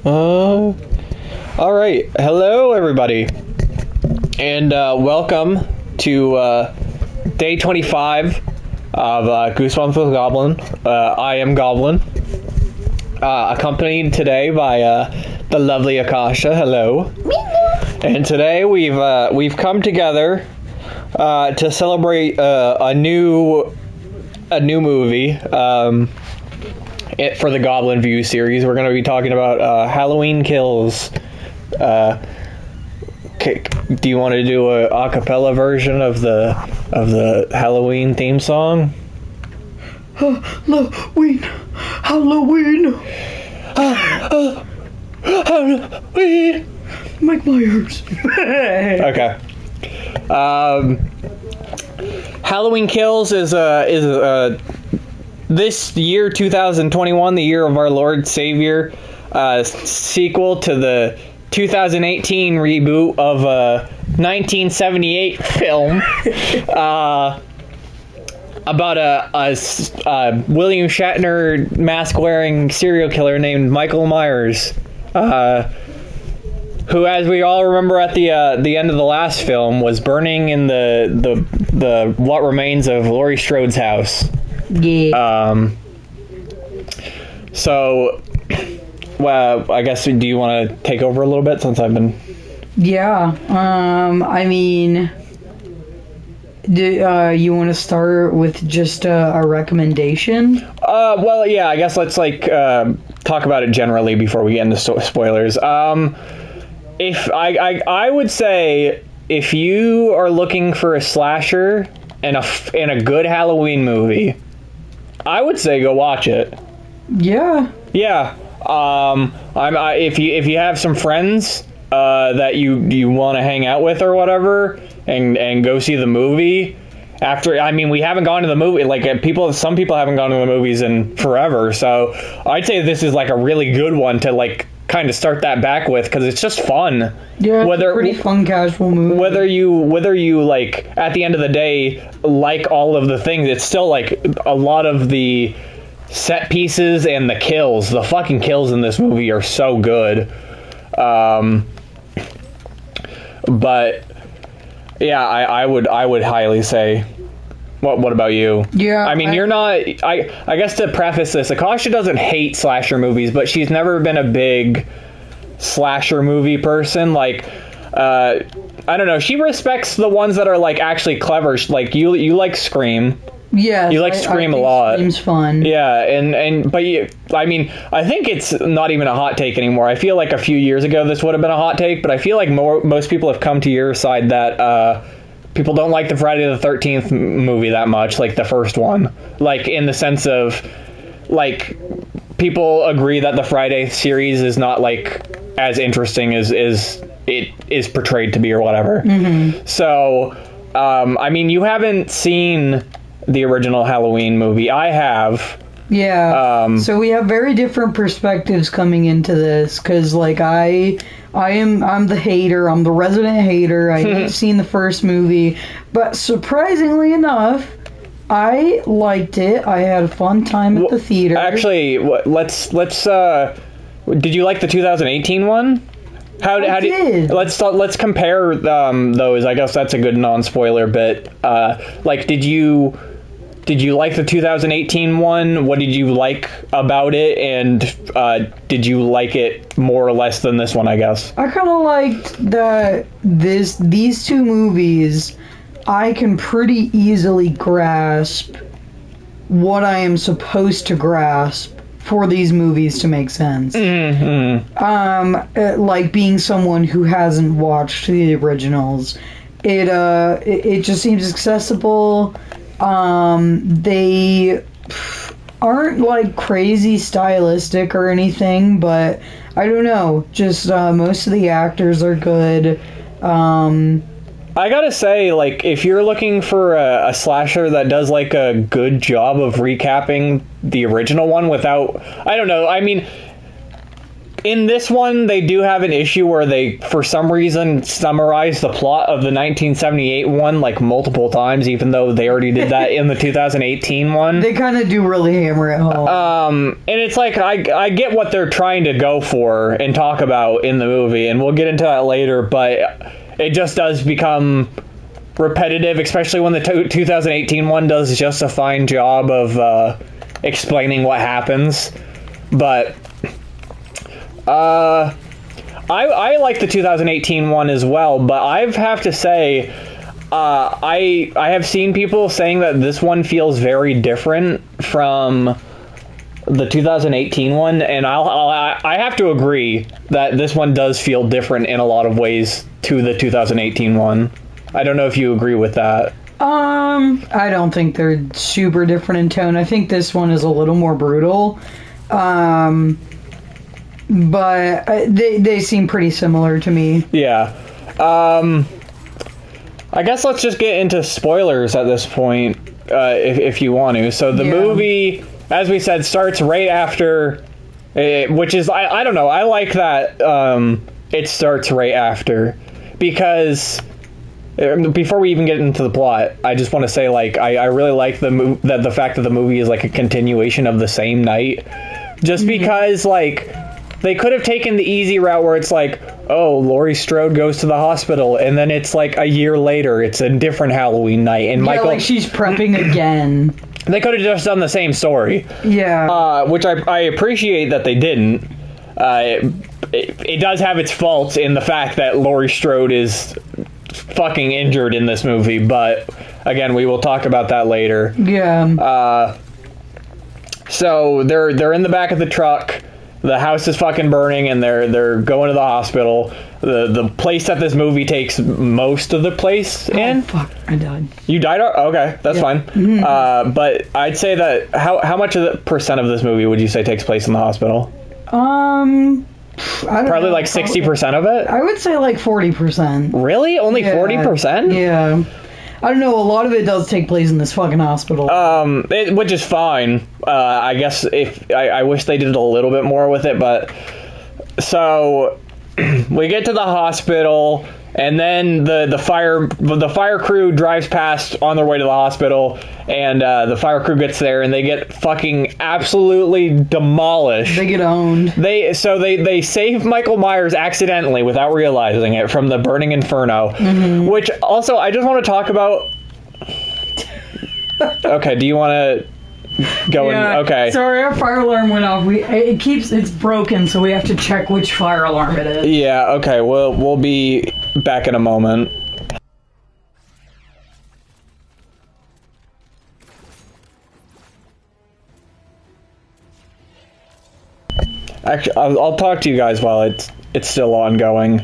All right. Hello, everybody, and welcome to day 25 of Goosebumps with Goblin. I am Goblin, accompanied today by the lovely Akasha. Hello. And today we've come together to celebrate a new movie. For the Goblin Viewz series, we're going to be talking about Halloween Kills. Do you want to do a acapella version of the Halloween theme song? Halloween. Halloween. Mike Myers. Okay. Halloween Kills is this year, 2021, the year of our Lord Savior, sequel to the 2018 reboot of a 1978 film about a William Shatner mask-wearing serial killer named Michael Myers, who, as we all remember at the end of the last film, was burning in the what remains of Laurie Strode's house. Yeah. So, well, I guess, do you want to take over a little bit since I've been... Yeah. I mean, do you want to start with just a recommendation? Well, yeah, I guess let's, talk about it generally before we get into spoilers. If I would say, if you are looking for a slasher and a good Halloween movie, I would say go watch it. Yeah. Yeah. If you have some friends that you want to hang out with or whatever, and go see the movie after. I mean, we haven't gone to the movie, some people haven't gone to the movies in forever, so I'd say this is a really good one to kind of start that back with, because it's just fun. Yeah, it's a pretty fun, casual movie. Whether you at the end of the day all of the things, it's still a lot of the set pieces and the fucking kills in this movie are so good. But yeah, I would highly say. What about you? Yeah, I mean, you're not... I guess to preface this, Akasha doesn't hate slasher movies, but she's never been a big slasher movie person. I don't know. She respects the ones that are actually clever. You like Scream. Yeah, you like Scream a lot. Scream's fun. Yeah, but I mean, I think it's not even a hot take anymore. I feel like a few years ago this would have been a hot take, but I feel like most people have come to your side that people don't like the Friday the 13th movie that much, the first one. In the sense of, people agree that the Friday series is not, as interesting as it is portrayed to be or whatever. Mm-hmm. So, I mean, you haven't seen the original Halloween movie. I have. Yeah. So we have very different perspectives coming into this, because I'm the hater. I'm the resident hater. I haven't seen the first movie, but surprisingly enough, I liked it. I had a fun time at the theater. Actually, let's did you like the 2018 one? I did. Let's compare those. I guess that's a good non-spoiler bit. Did you like the 2018 one? What did you like about it? And did you like it more or less than this one, I guess? I kind of liked that these two movies, I can pretty easily grasp what I am supposed to grasp for these movies to make sense. Mm-hmm. Being someone who hasn't watched the originals, it just seems accessible. They aren't crazy stylistic or anything, but I don't know, just most of the actors are good. I gotta say, if you're looking for a slasher that does a good job of recapping the original one without, I don't know, I mean, in this one, they do have an issue where they, for some reason, summarize the plot of the 1978 one like multiple times, even though they already did that in the 2018 one. They kind of do really hammer it home. And it's like, I get what they're trying to go for and talk about in the movie, and we'll get into that later, but it just does become repetitive, especially when the 2018 one does just a fine job of explaining what happens. But I like the 2018 one as well, but I have to say, I have seen people saying that this one feels very different from the 2018 one, and I have to agree that this one does feel different in a lot of ways to the 2018 one. I don't know if you agree with that. I don't think they're super different in tone. I think this one is a little more brutal. But they seem pretty similar to me. Yeah. I guess let's just get into spoilers at this point, if you want to. So the movie, as we said, starts right after, which is, I don't know, I like that it starts right after, because before we even get into the plot, I just want to say, like, I really like the fact that the movie is like a continuation of the same night, just because, like, they could have taken the easy route where it's like, oh, Laurie Strode goes to the hospital, and then it's like a year later, it's a different Halloween night, and Michael, like she's prepping again. They could have just done the same story. Yeah. Which I appreciate that they didn't. It does have its faults in the fact that Laurie Strode is fucking injured in this movie, but again, we will talk about that later. Yeah. So they're in the back of the truck. The house is fucking burning, and they're going to the hospital. The place that this movie takes most of the place in. Oh, fuck, I died. You died? Okay, that's fine. Mm-hmm. But I'd say that how much of the percent of this movie would you say takes place in the hospital? I don't Probably know, like 60% of it? I would say like 40%. Really? Only 40%? Yeah. I don't know, a lot of it does take place in this fucking hospital. Which is fine. I guess if I wish they did a little bit more with it, but so we get to the hospital, and then the fire crew drives past on their way to the hospital, and the fire crew gets there, and they get fucking absolutely demolished. They get owned. They save Michael Myers accidentally without realizing it from the burning inferno, which also I just want to talk about. Okay, do you want to go in? Okay. Sorry, our fire alarm went off. It's broken, so we have to check which fire alarm it is. Yeah. Okay. We'll be back in a moment. Actually, I'll talk to you guys while it's still ongoing.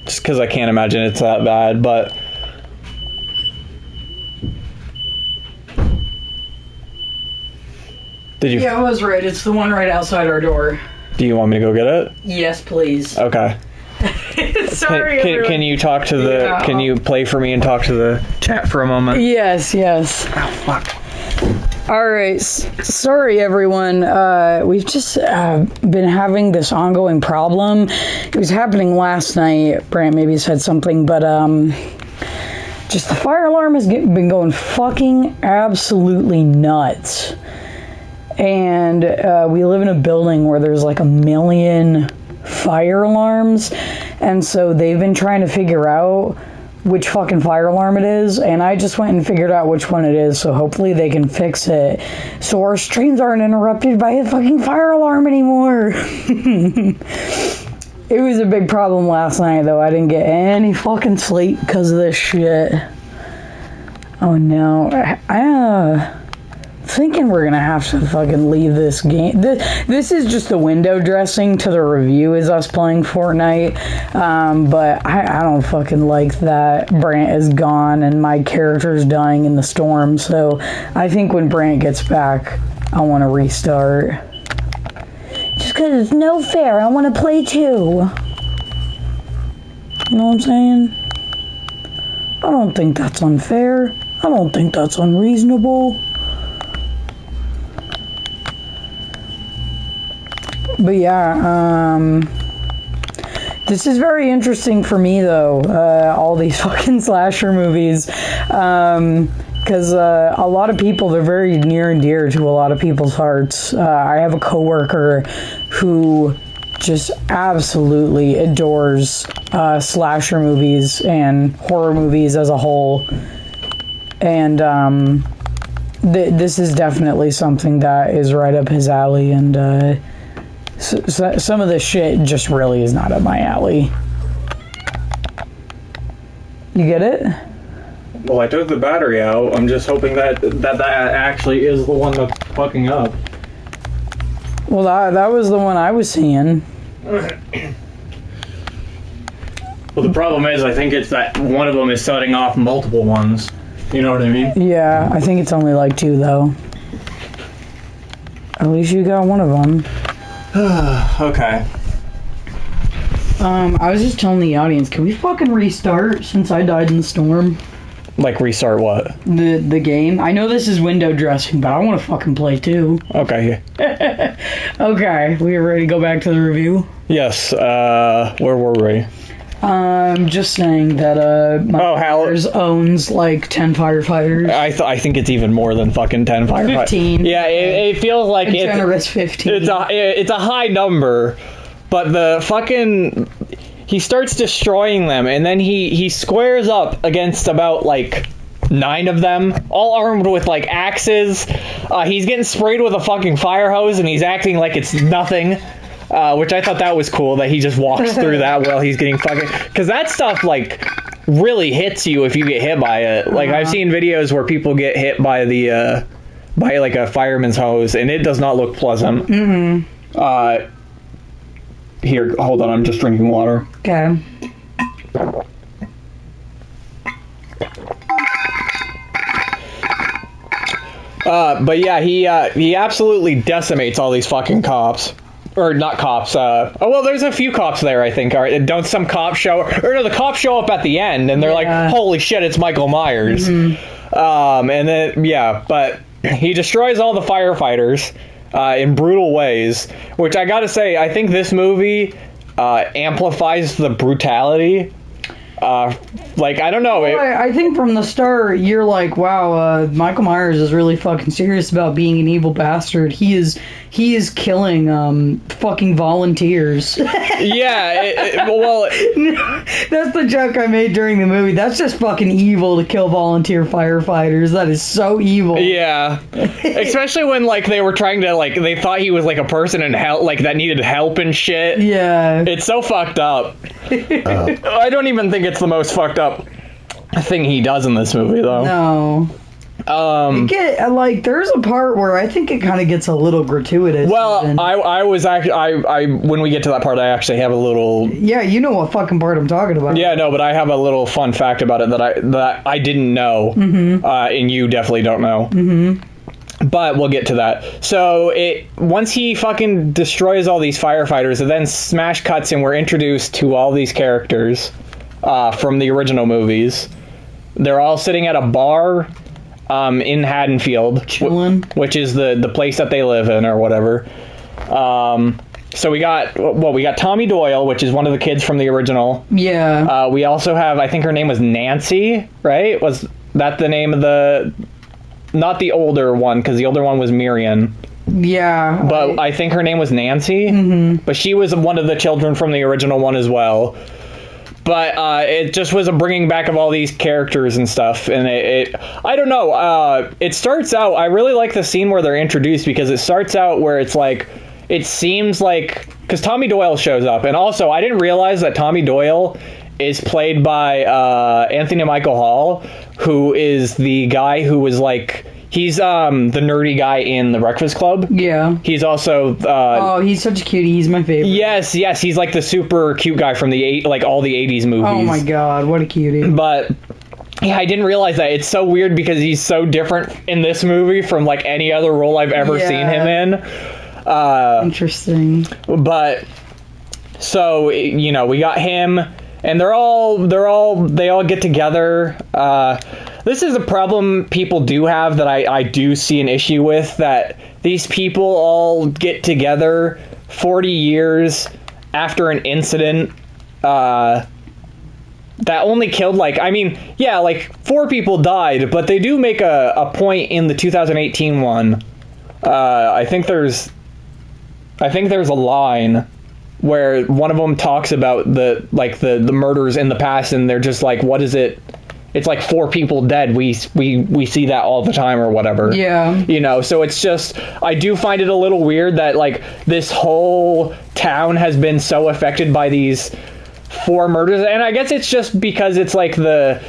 Just because I can't imagine it's that bad, but. Did you? Yeah, I was right. It's the one right outside our door. Do you want me to go get it? Yes, please. Okay. Sorry. Can you talk to the? Yeah. Can you play for me and talk to the chat for a moment? Yes. Oh fuck. All right. Sorry, everyone. We've just been having this ongoing problem. It was happening last night. Brant maybe said something, but just the fire alarm has been going fucking absolutely nuts. And we live in a building where there's like 1 million fire alarms, and so they've been trying to figure out which fucking fire alarm it is, and I just went and figured out which one it is, so hopefully they can fix it so our streams aren't interrupted by a fucking fire alarm anymore. It was a big problem last night, though. I didn't get any fucking sleep because of this shit. Oh no. Thinking we're gonna have to fucking leave this game. This is just the window dressing to the review is us playing Fortnite, but I don't fucking like that Brant is gone and my character's dying in the storm, so I think when Brant gets back I want to restart, just because it's no fair. I want to play too, you know what I'm saying? I don't think that's unfair. I don't think that's unreasonable. But yeah, this is very interesting for me, though, all these fucking slasher movies, because a lot of people, they're very near and dear to a lot of people's hearts. I have a coworker who just absolutely adores slasher movies and horror movies as a whole, and this is definitely something that is right up his alley, and so some of this shit just really is not up my alley. You get it? Well, I took the battery out. I'm just hoping that actually is the one that's fucking up. Well, that was the one I was seeing. Well, the problem is, I think it's that one of them is setting off multiple ones. You know what I mean? Yeah, I think it's only like 2, though. At least you got one of them. Okay. I was just telling the audience, can we fucking restart since I died in the storm? Like restart what? The game. I know this is window dressing, but I want to fucking play too. Okay. Okay, we are ready to go back to the review? Yes, where were we? Just saying that, Myers owns, like, 10 firefighters. I think it's even more than fucking 10 firefighters. 15. Yeah, it feels like it's... generous 15. It's a high number, but the fucking... He starts destroying them, and then he squares up against about, like, 9 of them, all armed with, like, axes. He's getting sprayed with a fucking fire hose, and he's acting like it's nothing. Which I thought that was cool, that he just walks through that while he's getting fucking... Because that stuff, like, really hits you if you get hit by it. Like, I've seen videos where people get hit by the, by, like, a fireman's hose, and it does not look pleasant. Mm-hmm. Here, hold on, I'm just drinking water. Okay. But yeah, he absolutely decimates all these fucking cops. Or not cops, oh well, there's a few cops there, I think. Don't some cops show... Or no, the cops show up at the end, and they're like, holy shit, it's Michael Myers. Mm-hmm. And then, yeah, but he destroys all the firefighters in brutal ways, which I gotta say, I think this movie amplifies the brutality. Like, I don't know. Well, I think from the start, you're like, wow, Michael Myers is really fucking serious about being an evil bastard. He is killing fucking volunteers. Yeah, well... That's the joke I made during the movie. That's just fucking evil to kill volunteer firefighters. That is so evil. Yeah. Especially when, like, they were trying to, like, they thought he was, like, a person in hell, like, that needed help and shit. Yeah. It's so fucked up. I don't even think it's the most fucked up thing he does in this movie, though. No. There's a part where I think it kind of gets a little gratuitous. Well, I was actually, when we get to that part, I actually have a little... Yeah, you know what fucking part I'm talking about. Yeah, no, but I have a little fun fact about it that I didn't know, and you definitely don't know. Mm-hmm. But we'll get to that. So, once he fucking destroys all these firefighters, it then smash cuts and we're introduced to all these characters from the original movies. They're all sitting at a bar... in Haddonfield, chilling, which is the place that they live in or whatever. So we got Tommy Doyle, which is one of the kids from the original. Yeah. We also have, I think her name was Nancy, right? Was that the name of the... Not the older one, because the older one was Miriam. Yeah. But I think her name was Nancy. Mm-hmm. But she was one of the children from the original one as well. But it just was a bringing back of all these characters and stuff, and it I don't know. It starts out. I really like the scene where they're introduced because it starts out where it's like it seems like because Tommy Doyle shows up, and also I didn't realize that Tommy Doyle is played by Anthony Michael Hall, who is the guy who was like. He's the nerdy guy in The Breakfast Club. Yeah. He's also... oh, he's such a cutie. He's my favorite. Yes. He's like the super cute guy from all the 80s movies. Oh my god, what a cutie. But... Yeah, I didn't realize that. It's so weird because he's so different in this movie from like any other role I've ever seen him in. Interesting. But... So, you know, we got him... And they all get together. This is a problem people do have that I do see an issue with, that these people all get together 40 years after an incident that only killed, like, I mean, yeah, like, 4 people died, but they do make a point in the 2018 one. I think there's a line where one of them talks about the murders in the past, and they're just like, what is it? It's like 4 people dead. We see that all the time or whatever. Yeah. You know, so it's just, I do find it a little weird that, like, this whole town has been so affected by these 4 murders. And I guess it's just because it's like the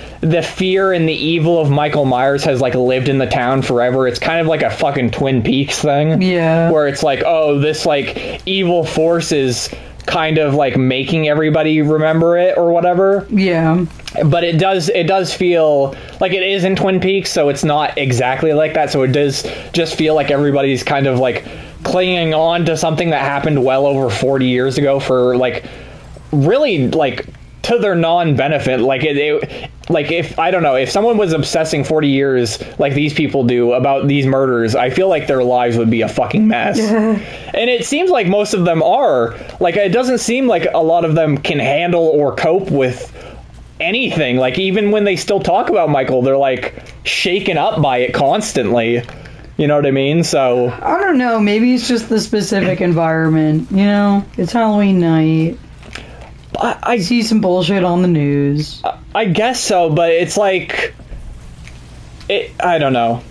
fear and the evil of Michael Myers has, like, lived in the town forever. It's kind of like a fucking Twin Peaks thing. Yeah. Where it's like, oh, this, like, evil force is kind of like making everybody remember it or whatever. Yeah. But it does feel like it is in Twin Peaks, so it's not exactly like that. So it does just feel like everybody's kind of like clinging on to something that happened well over 40 years ago for, like, really, like, to their non-benefit. Like, it like, if, I don't know, if someone was obsessing 40 years like these people do about these murders, I feel like their lives would be a fucking mess. And it seems like most of them are. Like, it doesn't seem like a lot of them can handle or cope with anything. Like, even when they still talk about Michael, they're, like, shaken up by it constantly. You know what I mean? So I don't know, maybe it's just the specific environment, you know? It's Halloween night. I see some bullshit on the news. I guess so, but it's like, I don't know.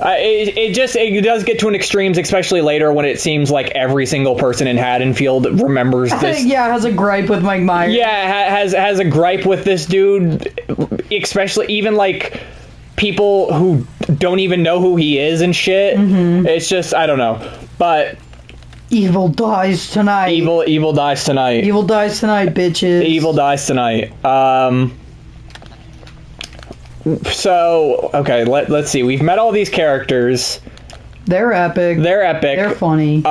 It does get to an extremes, especially later when it seems like every single person in Haddonfield remembers this. Yeah, has a gripe with Mike Myers. Yeah, has a gripe with this dude, especially even like people who don't even know who he is and shit. Mm-hmm. It's just, I don't know, but. Evil dies tonight. Evil dies tonight. Evil dies tonight, bitches. Evil dies tonight. So, okay, let's see. We've met all these characters. They're epic. They're funny.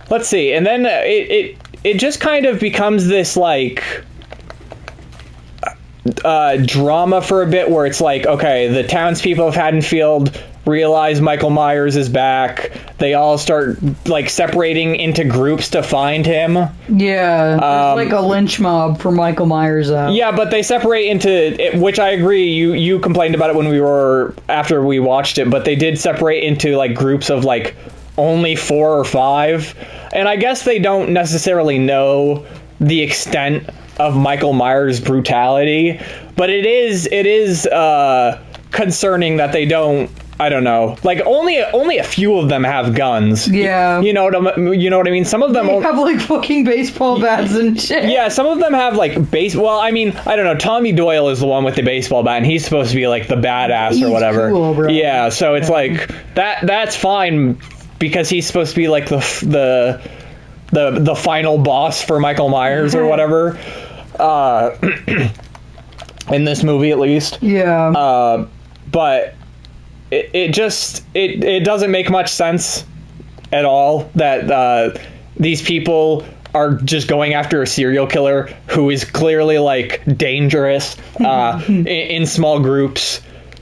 Let's see. And then it just kind of becomes this, like, drama for a bit where it's like, okay, the townspeople of Haddonfield realize Michael Myers is back. They all start, like, separating into groups to find him. Yeah, there's like a lynch mob for Michael Myers out. Yeah, but they separate into, which I agree, you complained about it when after we watched it, but they did separate into, like, groups of, like, only 4 or 5. And I guess they don't necessarily know the extent of Michael Myers' brutality, but it is concerning that they don't. I don't know. Like, only a few of them have guns. Yeah. You know what I mean? Some of them have, like, fucking baseball bats and shit. Yeah, some of them have, like, well, I mean, I don't know. Tommy Doyle is the one with the baseball bat, and he's supposed to be, like, the badass or whatever. Cool, bro. Yeah, so it's like that's fine because he's supposed to be, like, the final boss for Michael Myers or whatever. In this movie, at least. Yeah. But it doesn't make much sense at all that these people are just going after a serial killer who is clearly, like, dangerous in small groups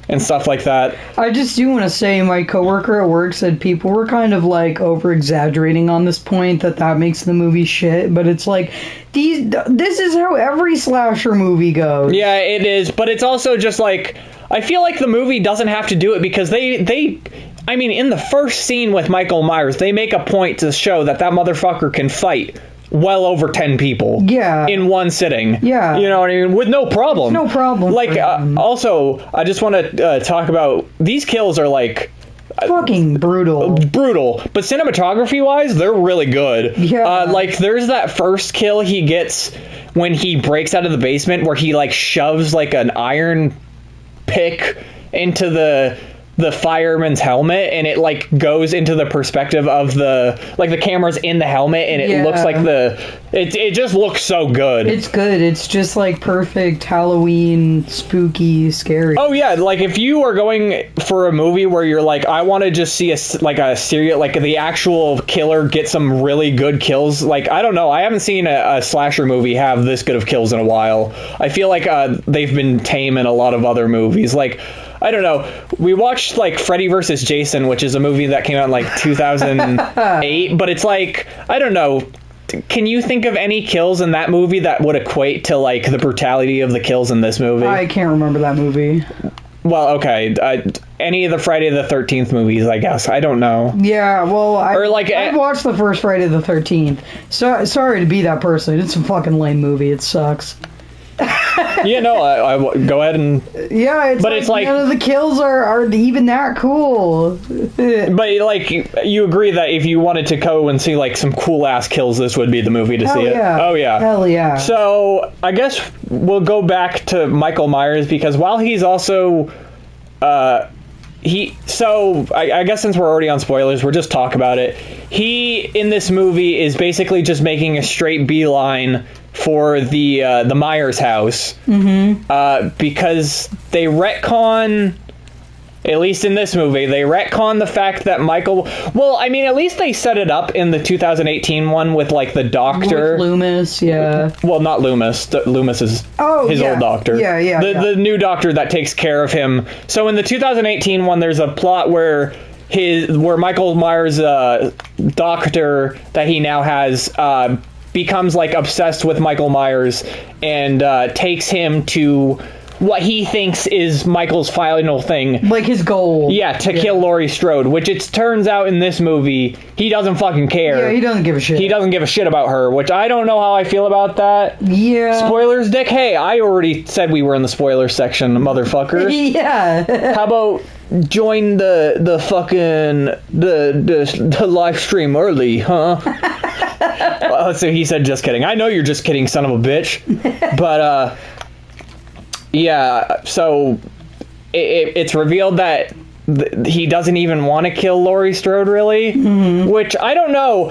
and stuff like that. I just do want to say, my coworker at work said people were kind of, like, over-exaggerating on this point, that makes the movie shit, but it's like, this is how every slasher movie goes. Yeah, it is, but it's also just, like, I feel like the movie doesn't have to do it because I mean, in the first scene with Michael Myers, they make a point to show that motherfucker can fight well over 10 people. Yeah. In one sitting. Yeah. You know what I mean? With no problem. No problem. Like, also, I just want to talk about, these kills are, like, fucking brutal. But cinematography-wise, they're really good. Yeah. Like, there's that first kill he gets when he breaks out of the basement where he, like, shoves, like, an iron pick into the fireman's helmet, and it, like, goes into the perspective of the camera's in the helmet, and it looks like it just looks so good. It's good. It's just, like, perfect Halloween, spooky, scary. Oh yeah, like, if you are going for a movie where you're like, I want to just see a serial, like, the actual killer get some really good kills, like, I don't know, I haven't seen a slasher movie have this good of kills in a while. I feel like they've been tame in a lot of other movies. Like, I don't know. We watched like Freddy vs. Jason, which is a movie that came out in like 2008, but it's like, I don't know. Can you think of any kills in that movie that would equate to like the brutality of the kills in this movie? I can't remember that movie. Well, okay. Any of the Friday the 13th movies, I guess. I don't know. Yeah, well, I've watched the first Friday the 13th. So, sorry to be that person. It's a fucking lame movie. It sucks. Yeah, no, I go ahead and... Yeah, it's like none of the kills are even that cool. But, like, you agree that if you wanted to go and see, like, some cool-ass kills, this would be the movie to see it? Oh, yeah. Hell yeah. So, I guess we'll go back to Michael Myers, because while he's also... I guess since we're already on spoilers, we'll just talk about it. He, in this movie, is basically just making a straight beeline for the Myers house. Because they retcon, at least in this movie, they retcon the fact that Michael... Well, I mean, at least they set it up in the 2018 one with, like, the doctor. With Loomis, yeah. Well, not Loomis. Loomis is his old doctor. Yeah. The new doctor that takes care of him. So in the 2018 one, there's a plot where Michael Myers' doctor that he now has becomes, like, obsessed with Michael Myers and takes him to what he thinks is Michael's final thing. Like his goal. Yeah, to kill Laurie Strode, which it turns out in this movie, he doesn't fucking care. Yeah, he doesn't give a shit. He doesn't give a shit about her, which I don't know how I feel about that. Yeah. Spoilers, Dick? Hey, I already said we were in the spoiler section, motherfucker. Yeah. How about join the fucking the live stream early, huh? So he said, just kidding. I know you're just kidding, son of a bitch. But, yeah, so it's revealed that he doesn't even want to kill Laurie Strode, really, which I don't know.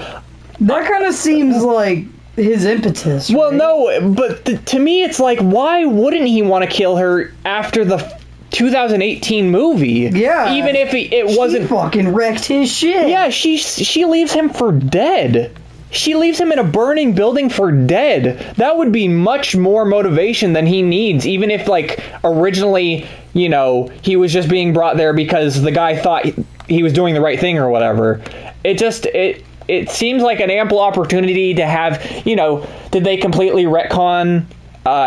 That kind of seems like his impetus. Well, right? no, but to me, it's like, why wouldn't he want to kill her after the 2018 movie? Yeah, even if it wasn't... She fucking wrecked his shit. Yeah, she leaves him for dead. She leaves him in a burning building for dead. That would be much more motivation than he needs, even if, like, originally, you know, he was just being brought there because the guy thought he was doing the right thing or whatever. It seems like an ample opportunity to have, you know, did they completely retcon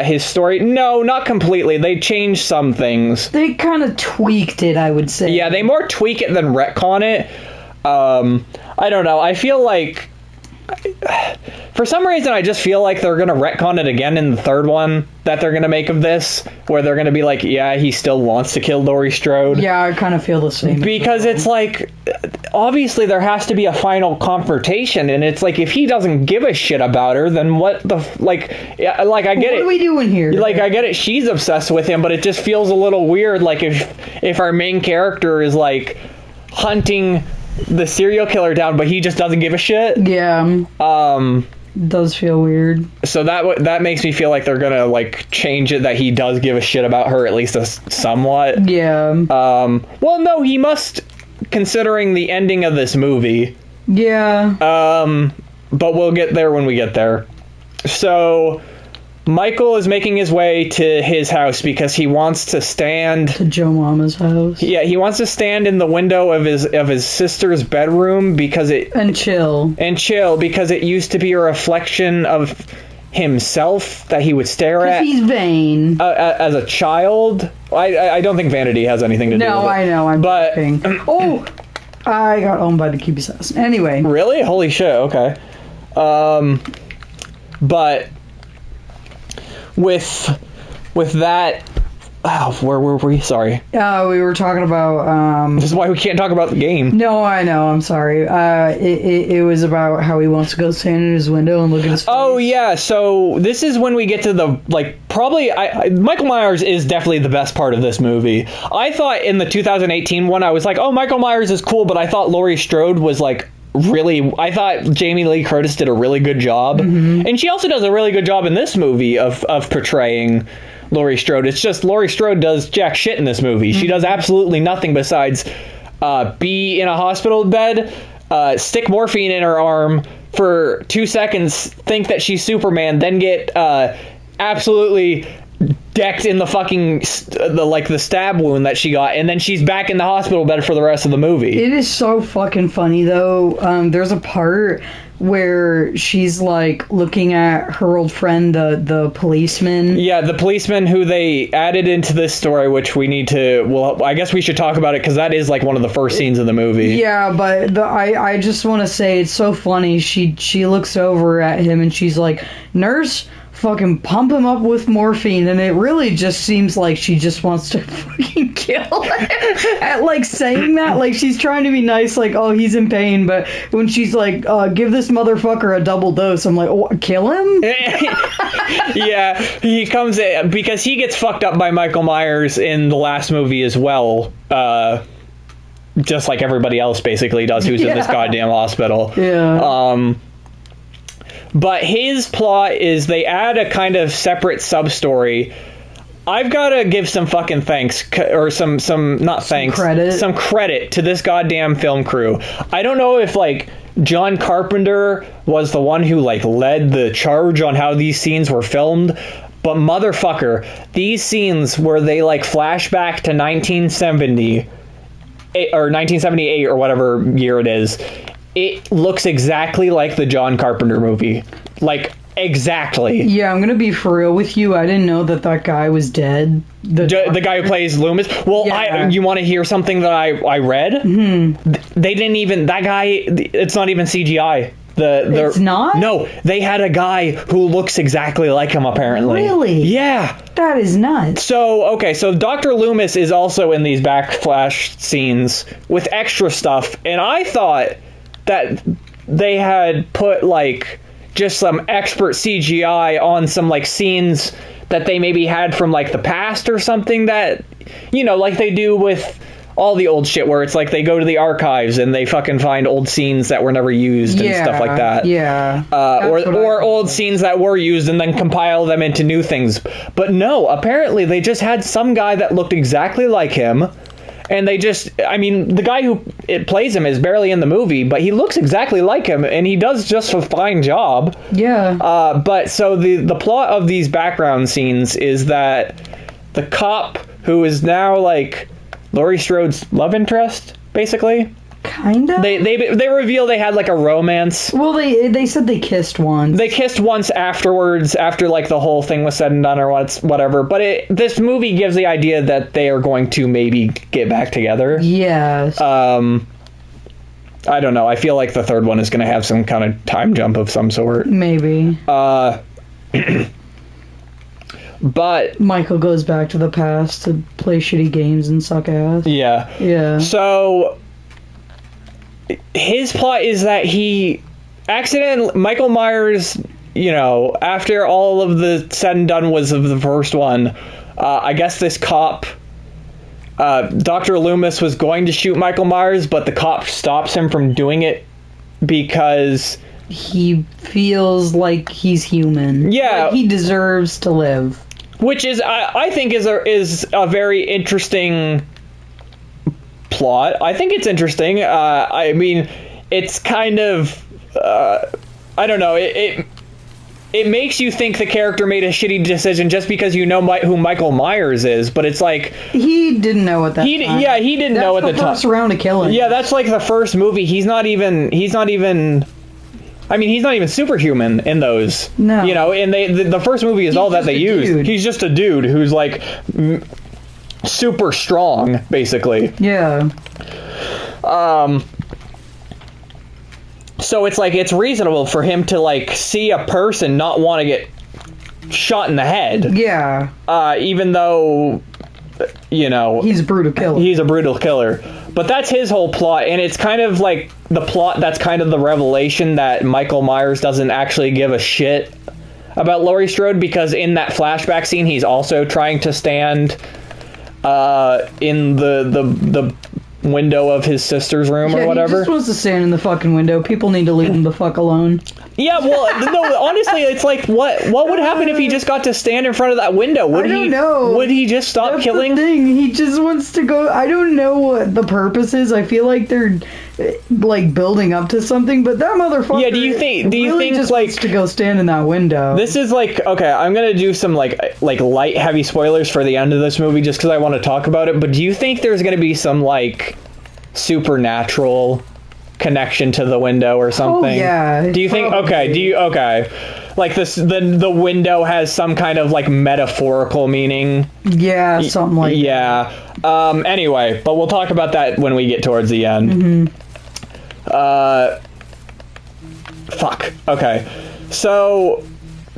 his story? No, not completely. They changed some things. They kind of tweaked it, I would say. Yeah, they more tweak it than retcon it. I don't know. I feel like... For some reason, I just feel like they're going to retcon it again in the third one that they're going to make of this, where they're going to be like, yeah, he still wants to kill Laurie Strode. Yeah, I kind of feel the same. Because it's like, obviously there has to be a final confrontation, and it's like, if he doesn't give a shit about her, then what the... I get it. What are we doing here? Like, I get it, she's obsessed with him, but it just feels a little weird, like, if our main character is, like, hunting the serial killer down, but he just doesn't give a shit. Yeah. It does feel weird. So that makes me feel like they're gonna, like, change it that he does give a shit about her, at least somewhat. Yeah. Well, no, he must, considering the ending of this movie. Yeah. But we'll get there when we get there. So Michael is making his way to his house because he wants to stand... To Joe Mama's house. Yeah, he wants to stand in the window of his sister's bedroom because it... And chill. Because it used to be a reflection of himself that he would stare at. He's vain. As a child. I don't think vanity has anything to do with it. No, I know. I'm joking. Oh! I got owned by the cube assassin. Anyway. Really? Holy shit, okay. But... With that, where were we? Sorry. We were talking about. This is why we can't talk about the game. No, I know. I'm sorry. It was about how he wants to go stand in his window and look at his face. Oh yeah. So this is when we get to the probably. Michael Myers is definitely the best part of this movie. I thought in the 2018 one, I was like, oh, Michael Myers is cool, but I thought Laurie Strode was like. I thought Jamie Lee Curtis did a really good job. And she also does a really good job in this movie of portraying Laurie Strode. It's just Laurie Strode does jack shit in this movie. She does absolutely nothing besides be in a hospital bed, stick morphine in her arm for 2 seconds, think that she's Superman, then get absolutely decked in the fucking the stab wound that she got, and then she's back in the hospital bed for the rest of the movie. It is so fucking funny though. There's a part where she's like looking at her old friend, the policeman. Yeah, the policeman who they added into this story, which we need to. Well, I guess we should talk about it because that is like one of the first scenes of the movie. Yeah, but I just want to say it's so funny. She looks over at him and she's like, "Nurse, fucking pump him up with morphine," and it really just seems like she just wants to fucking kill him. At like saying that, like she's trying to be nice, like, oh, he's in pain, but when she's like, give this motherfucker a double dose, I'm like, oh, kill him? Yeah, he comes in because he gets fucked up by Michael Myers in the last movie as well. Just like everybody else basically does who's in this goddamn hospital. Yeah. But his plot is they add a kind of separate sub-story. I've got to give some fucking thanks, or some credit to this goddamn film crew. I don't know if, like, John Carpenter was the one who, like, led the charge on how these scenes were filmed, but motherfucker, these scenes where they, like, flash back to 1970, or 1978, or whatever year it is, it looks exactly like the John Carpenter movie. Like, exactly. Yeah, I'm gonna be for real with you. I didn't know that guy was dead. The guy who plays Loomis? Well, yeah. You want to hear something that I read? Mm-hmm. They didn't even... That guy... It's not even CGI. It's not? No, they had a guy who looks exactly like him, apparently. Really? Yeah. That is nuts. So Dr. Loomis is also in these backflash scenes with extra stuff, and I thought that they had put, like, just some expert CGI on some, like, scenes that they maybe had from, like, the past or something that, you know, like they do with all the old shit where it's like they go to the archives and they fucking find old scenes that were never used and stuff like that. Yeah. Or old scenes that were used and then compile them into new things. But no, apparently they just had some guy that looked exactly like him. And they just, I mean, the guy who plays him is barely in the movie, but he looks exactly like him, and he does just a fine job. Yeah. But so the plot of these background scenes is that the cop, who is now, like, Laurie Strode's love interest, basically. Kind of? They reveal they had, like, a romance. Well, they said they kissed once. They kissed once afterwards, after, like, the whole thing was said and done or whatever. But this movie gives the idea that they are going to maybe get back together. Yes. I don't know. I feel like the third one is going to have some kind of time jump of some sort. Maybe. But Michael goes back to the past to play shitty games and suck ass. Yeah. Yeah. So his plot is that Michael Myers, you know, after all of the said and done was of the first one, I guess this cop, Dr. Loomis, was going to shoot Michael Myers, but the cop stops him from doing it because he feels like he's human. Yeah. Like he deserves to live. Which is, I think, is a very interesting plot. I think it's interesting. I mean, it's kind of, I don't know. It makes you think the character made a shitty decision just because you know who Michael Myers is, but it's like he didn't know at that time. Yeah, he didn't know at the time. That's the first round of killing. Yeah, that's like the first movie. He's not even. I mean, he's not even superhuman in those. No. You know, and the first movie is all that they use. He's just a dude who's like super strong, basically. Yeah. So it's like it's reasonable for him to like see a person not want to get shot in the head. Yeah. Even though, you know, he's a brutal killer. He's a brutal killer. But that's his whole plot, and it's kind of like the plot that's kind of the revelation that Michael Myers doesn't actually give a shit about Laurie Strode, because in that flashback scene he's also trying to stand in the window of his sister's room or whatever. He just wants to stand in the fucking window. People need to leave him the fuck alone. Yeah, well, no, honestly, it's like, what would happen if he just got to stand in front of that window? I don't know. Would he just stop That's killing? The thing. He just wants to go. I don't know what the purpose is. I feel like they're like building up to something, but that motherfucker. Yeah, do you think just like wants to go stand in that window? This is like, okay, I'm gonna do some like light heavy spoilers for the end of this movie just because I want to talk about it. But do you think there's gonna be some like supernatural connection to the window or something? Oh yeah. Do you think? Okay. Like this, the window has some kind of like metaphorical meaning. Yeah, something like that. Yeah. Anyway, but we'll talk about that when we get towards the end. Fuck. Okay. So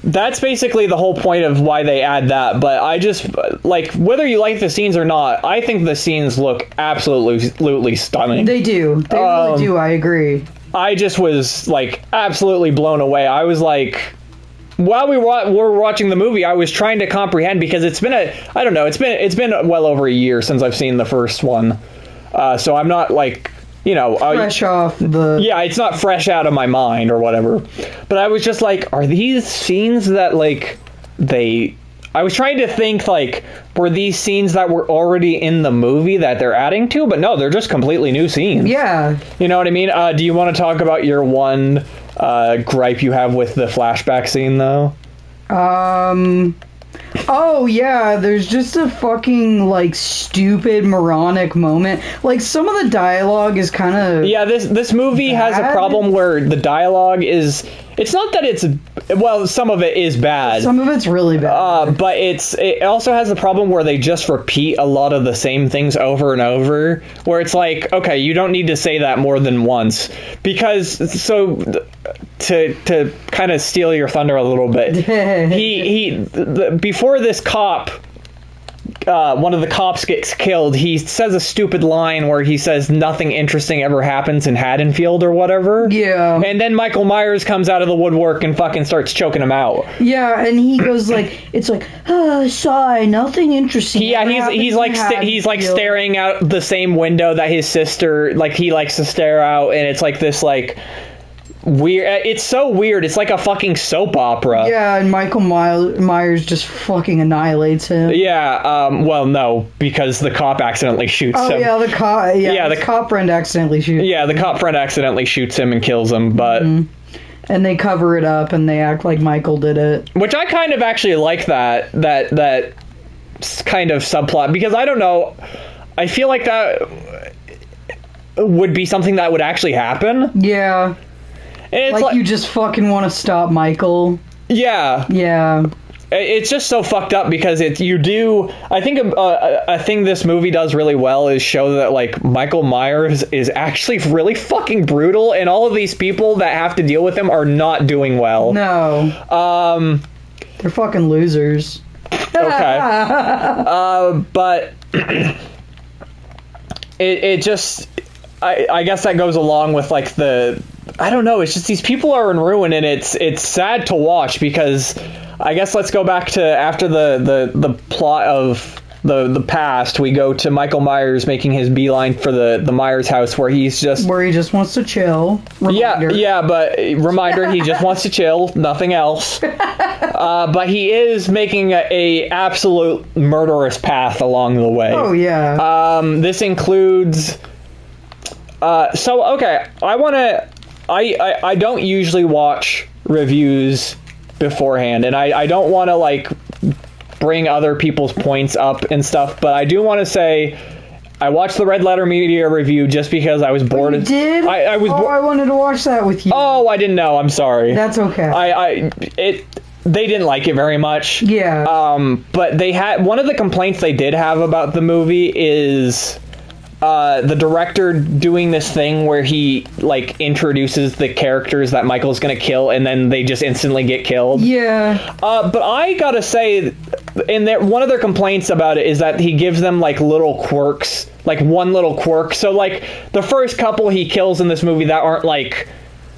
that's basically the whole point of why they add that, but I just, like, whether you like the scenes or not, I think the scenes look absolutely stunning. They do. They really do, I agree. I just was, like, absolutely blown away. I was like, while we were watching the movie, I was trying to comprehend, because it's been it's been well over a year since I've seen the first one. So I'm not, like, you know, fresh off the... Yeah, it's not fresh out of my mind or whatever. But I was just like, are these scenes that, like, I was trying to think, like, were these scenes that were already in the movie that they're adding to? But no, they're just completely new scenes. Yeah. You know what I mean? Do you want to talk about your one gripe you have with the flashback scene, though? Oh, yeah, there's just a fucking, like, stupid, moronic moment. Like, some of the dialogue is kind of... Yeah, this movie has a problem where the dialogue is... It's not that it's... Well, some of it is bad. Some of it's really bad. But it also has the problem where they just repeat a lot of the same things over and over, where it's like, okay, you don't need to say that more than once. Because, to kind of steal your thunder a little bit, before this cop... one of the cops gets killed, he says a stupid line where he says nothing interesting ever happens in Haddonfield or whatever. Yeah. And then Michael Myers comes out of the woodwork and fucking starts choking him out. Yeah, and he goes like, it's like, sigh, nothing interesting. Yeah, he's like staring out the same window that his sister, like, he likes to stare out, and it's like this, like, weird. It's so weird. It's like a fucking soap opera. Yeah, and Michael Myers just fucking annihilates him. Yeah. Well, no, because the cop accidentally shoots him. Oh yeah, the cop. Yeah, the cop friend accidentally shoots. Yeah, the cop friend accidentally shoots him and kills him, but. Mm-hmm. And they cover it up and they act like Michael did it. Which I kind of actually like that kind of subplot, because I don't know. I feel like that would be something that would actually happen. Yeah. It's like you just fucking want to stop Michael. Yeah. Yeah. It's just so fucked up because I think a thing this movie does really well is show that, like, Michael Myers is actually really fucking brutal, and all of these people that have to deal with him are not doing well. No. They're fucking losers. Okay. But it just, I guess that goes along with, like, I don't know, it's just these people are in ruin, and it's sad to watch, because I guess let's go back to after the plot of the past, we go to Michael Myers making his beeline for the Myers house, where he just wants to chill. Reminder. Yeah, but reminder, he just wants to chill, nothing else. But he is making a absolute murderous path along the way. Oh yeah. This includes I don't usually watch reviews beforehand, and I don't want to, like, bring other people's points up and stuff, but I do want to say I watched the Red Letter Media review just because I was bored. You did? I wanted to watch that with you. Oh, I didn't know. I'm sorry. That's okay. They didn't like it very much. Yeah. But they had one of the complaints they did have about the movie is the director doing this thing where he, like, introduces the characters that Michael's gonna kill, and then they just instantly get killed. Yeah. But I gotta say, one of their complaints about it is that he gives them, like, little quirks, like one little quirk. So, like, the first couple he kills in this movie that aren't, like,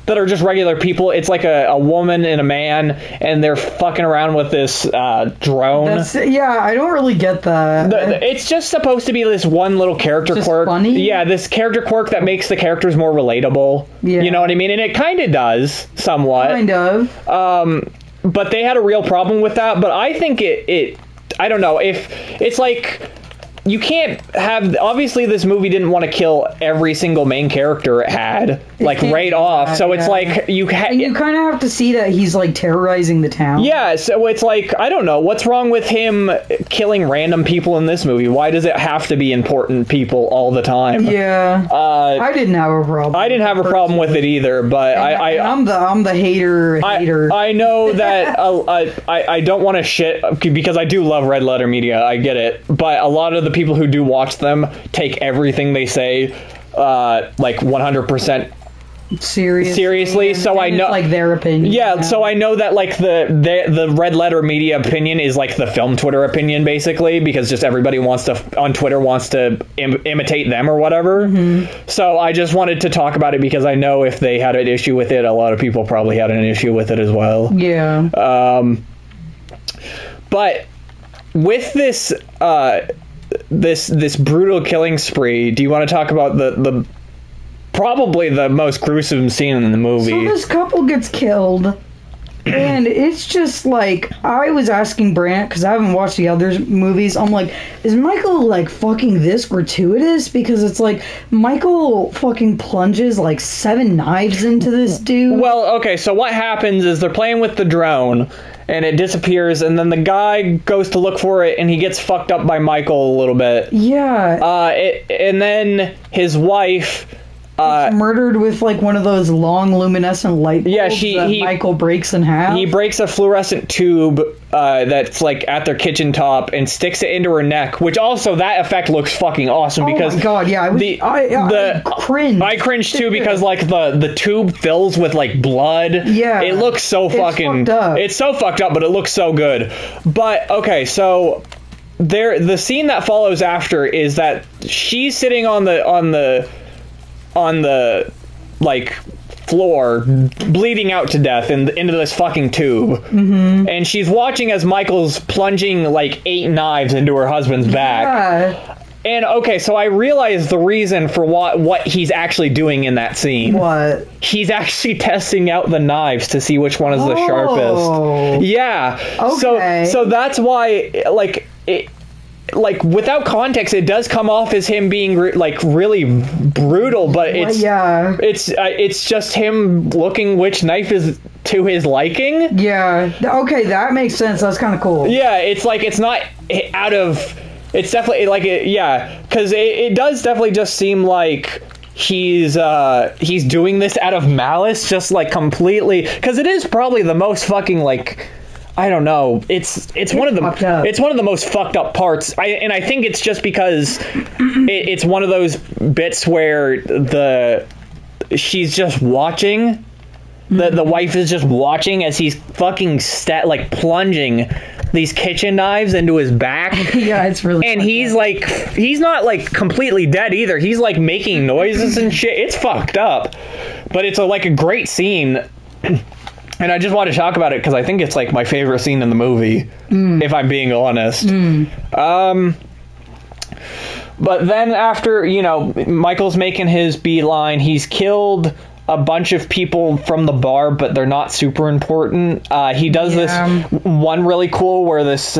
that are just regular people. It's like a woman and a man, and they're fucking around with this drone. I don't really get that. It's just supposed to be this one little character quirk. Funny? Yeah, this character quirk that makes the characters more relatable. Yeah. You know what I mean? And it kind of does, somewhat. Kind of. But they had a real problem with that. But I think it I don't know, if it's like, you can't have, obviously this movie didn't want to kill every single main character it had, like, right off, so it's like, you kind of have to see that he's, like, terrorizing the town. Yeah, so it's like, I don't know, what's wrong with him killing random people in this movie? Why does it have to be important people all the time? Yeah. I didn't have a problem. I didn't have a problem with it either, but I'm the hater. I know that I don't want to shit, because I do love red letter media, I get it, but a lot of the people who do watch them take everything they say like 100% seriously, so I know, like, their opinion. Yeah, so I know that, like, the red letter media opinion is like the film Twitter opinion, basically, because just everybody on Twitter wants to imitate them or whatever. So I just wanted to talk about it because I know if they had an issue with it, a lot of people probably had an issue with it as well. Yeah. But with this this brutal killing spree, do you want to talk about the probably the most gruesome scene in the movie? So this couple gets killed, and it's just like, I was asking Brant, because I haven't watched the other movies, I'm like, is Michael, like, fucking this gratuitous? Because it's like, Michael fucking plunges like 7 knives into this dude. Well, okay, so what happens is they're playing with the drone, and it disappears, and then the guy goes to look for it, and he gets fucked up by Michael a little bit. Yeah. And then his wife murdered with, like, one of those long luminescent light bulbs Michael breaks in half. He breaks a fluorescent tube that's, like, at their kitchen top and sticks it into her neck, which also, that effect looks fucking awesome, because... Oh my god, yeah, I cringed. I cringed too, because, like, the tube fills with, like, blood. Yeah. It looks so fucking... It's so fucked up, but it looks so good. But, okay, so... the scene that follows after is that she's sitting on the like, floor, bleeding out to death into this fucking tube. And she's watching as Michael's plunging, like, 8 knives into her husband's back. Yeah. And, okay, so I realized the reason for what he's actually doing in that scene. What? He's actually testing out the knives to see which one is the sharpest. Yeah. Okay. So that's why, like, like, without context, it does come off as him being like really brutal, but it's just him looking which knife is to his liking. Yeah. Okay, that makes sense. That's kind of cool. Yeah, it's like, it's not out of... It's definitely like because it does definitely just seem like he's doing this out of malice, just, like, completely, because it is probably the most fucking, like, I don't know. It's one of the most fucked up parts. I think it's just because it's one of those bits where she's just watching. The wife is just watching as he's fucking plunging these kitchen knives into his back. Yeah, it's really... And he's like, he's not, like, completely dead either. He's, like, making noises and shit. It's fucked up. But it's like a great scene. And I just want to talk about it because I think it's, like, my favorite scene in the movie, if I'm being honest. But then after, Michael's making his beeline, he's killed a bunch of people from the bar, but they're not super important. He does this one really cool where this...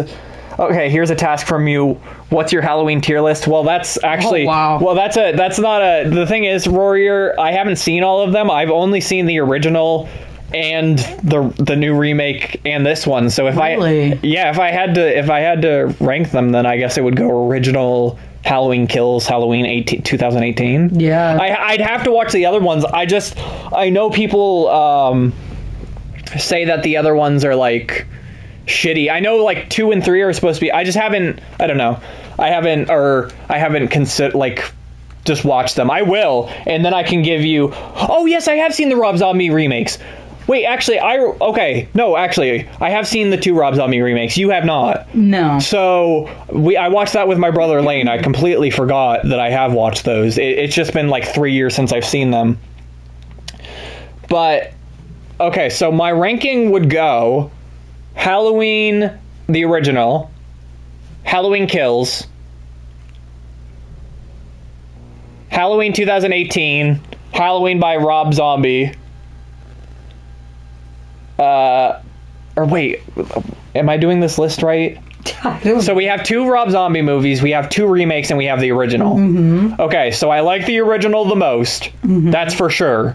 Okay, here's a task from you. What's your Halloween tier list? Well, that's actually... Oh, wow. Well, that's not a... The thing is, Royer, I haven't seen all of them. I've only seen the original and the new remake and this one. So if if I had to rank them, then I guess it would go original Halloween Kills, Halloween 2018. Yeah. I'd have to watch the other ones. I know people say that the other ones are, like, shitty. I know, like, 2 and 3 are supposed to be. I just haven't. I don't know. I haven't considered, like, just watched them. I will, and then I can give you. Oh yes, I have seen the Rob Zombie remakes. Wait, actually, I have seen the 2 Rob Zombie remakes. You have not. No. So I watched that with my brother Lane. I completely forgot that I have watched those. It's just been like 3 years since I've seen them. But, okay, so my ranking would go Halloween, the original, Halloween Kills, Halloween 2018, Halloween by Rob Zombie, or wait, am I doing this list right? So we have 2 Rob Zombie movies, we have 2 remakes, and we have the original. Mm-hmm. Okay, so I like the original the most. Mm-hmm. That's for sure.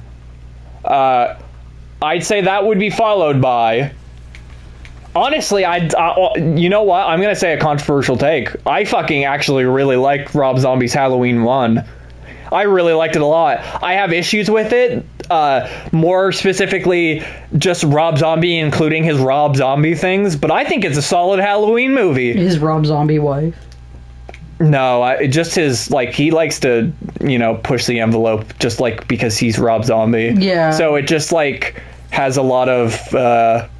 I'd say that would be followed by... Honestly, you know what? I'm going to say a controversial take. I fucking actually really like Rob Zombie's Halloween 1. I really liked it a lot. I have issues with it, more specifically just Rob Zombie including his Rob Zombie things, but I think it's a solid Halloween movie. His Rob Zombie wife? No, just his, like, he likes to, push the envelope just, like, because he's Rob Zombie. Yeah. So it just, like, has a lot of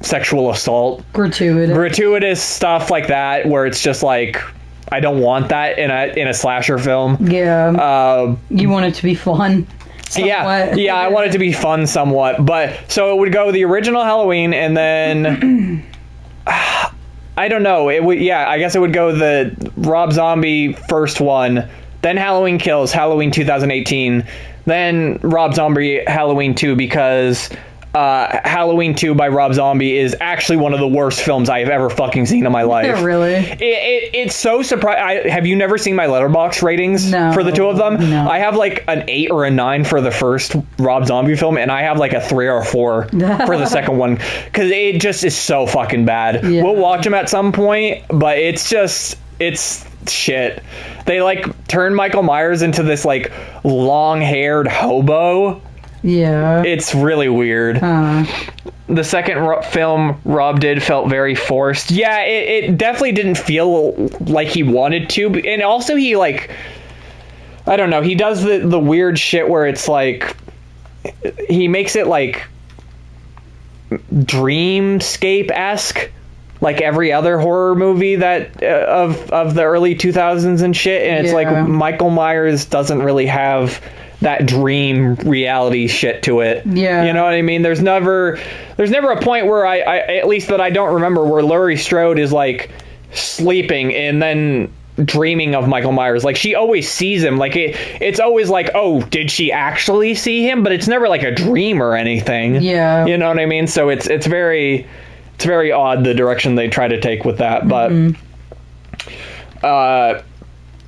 sexual assault. Gratuitous stuff like that, where it's just, like... I don't want that in a slasher film. Yeah. You want it to be fun. Somewhat. Yeah. I want it to be fun somewhat. But so it would go the original Halloween, and then I don't know. It would. Yeah, I guess it would go the Rob Zombie first one, then Halloween Kills, Halloween 2018, then Rob Zombie Halloween 2 because. Halloween 2 by Rob Zombie is actually one of the worst films I have ever fucking seen in my life. Yeah, really? It's so surprising. Have you never seen my Letterboxd ratings for the 2 of them? No. I have like an 8 or a 9 for the first Rob Zombie film, and I have like a 3 or a 4 for the second one, because it just is so fucking bad. Yeah. We'll watch them at some point, but it's shit. They like turn Michael Myers into this like long-haired hobo. Yeah. It's really weird. The second film Rob did felt very forced. Yeah, it definitely didn't feel like he wanted to. And also he, like... I don't know. He does the weird shit where it's like... He makes it, like... dreamscape-esque. Like every other horror movie that... of the early 2000s and shit. And it's like Michael Myers doesn't really have... that dream reality shit to it. Yeah. You know what I mean? There's never a point where I at least that I don't remember, where Laurie Strode is like sleeping and then dreaming of Michael Myers. Like, she always sees him. Like, it's always like, oh, did she actually see him? But it's never like a dream or anything. Yeah. You know what I mean? So it's very odd the direction they try to take with that. But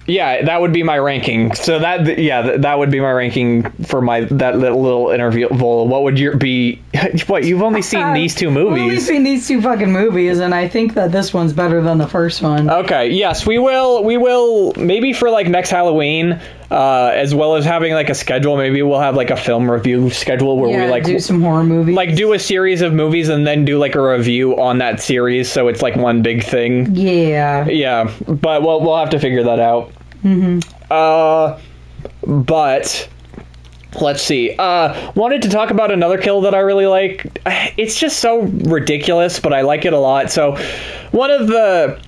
yeah, that would be my ranking. So that would be my ranking for that little interval. What would be? What, you've only seen these 2 movies? I've only seen these 2 fucking movies, and I think that this one's better than the first one. Okay, yes, we will maybe for like next Halloween, as well as having like a schedule. Maybe we'll have like a film review schedule where we like do some horror movies, like do a series of movies and then do like a review on that series. So it's like one big thing. Yeah, but we'll have to figure that out. But let's see. Wanted to talk about another kill that I really like. It's just so ridiculous, but I like it a lot. So one of the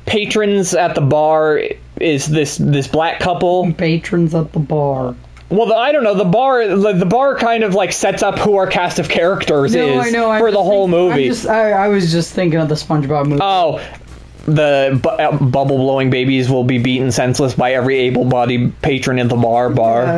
patrons at the bar is this black couple. Patrons at the bar. Well, I don't know. The bar kind of like sets up who our cast of characters is for the whole movie. I was just thinking of the SpongeBob movie. Oh. The bubble-blowing babies will be beaten senseless by every able-bodied patron in the bar.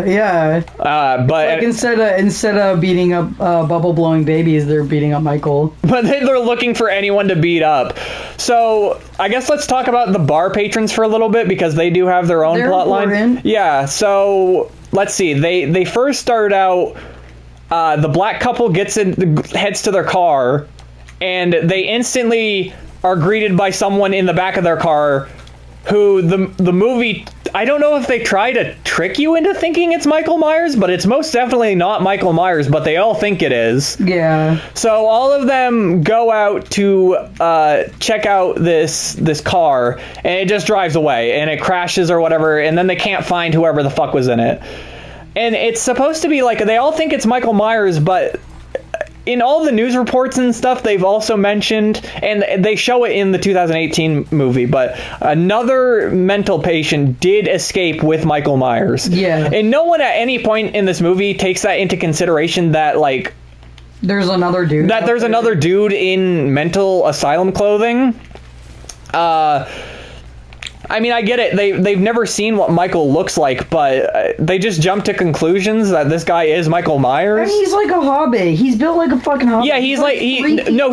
Yeah. But like instead of beating up bubble-blowing babies, they're beating up Michael. But they're looking for anyone to beat up. So I guess let's talk about the bar patrons for a little bit, because they do have their own plot line. Yeah. So let's see. They first start out. The black couple heads to their car, and they instantly are greeted by someone in the back of their car who the movie, I don't know if they try to trick you into thinking it's Michael Myers, but it's most definitely not Michael Myers, but they all think it is. Yeah. So all of them go out to check out this car, and it just drives away, and it crashes or whatever, and then they can't find whoever the fuck was in it. And it's supposed to be like, they all think it's Michael Myers, but in all the news reports and stuff, they've also mentioned, and they show it in the 2018 movie, but another mental patient did escape with Michael Myers. Yeah. And no one at any point in this movie takes that into consideration that, like, there's another dude. That there's another dude in mental asylum clothing. I mean, I get it. They've never seen what Michael looks like, but they just jump to conclusions that this guy is Michael Myers. And he's like a hobbit. He's built like a fucking hobbit. Yeah, he's like no.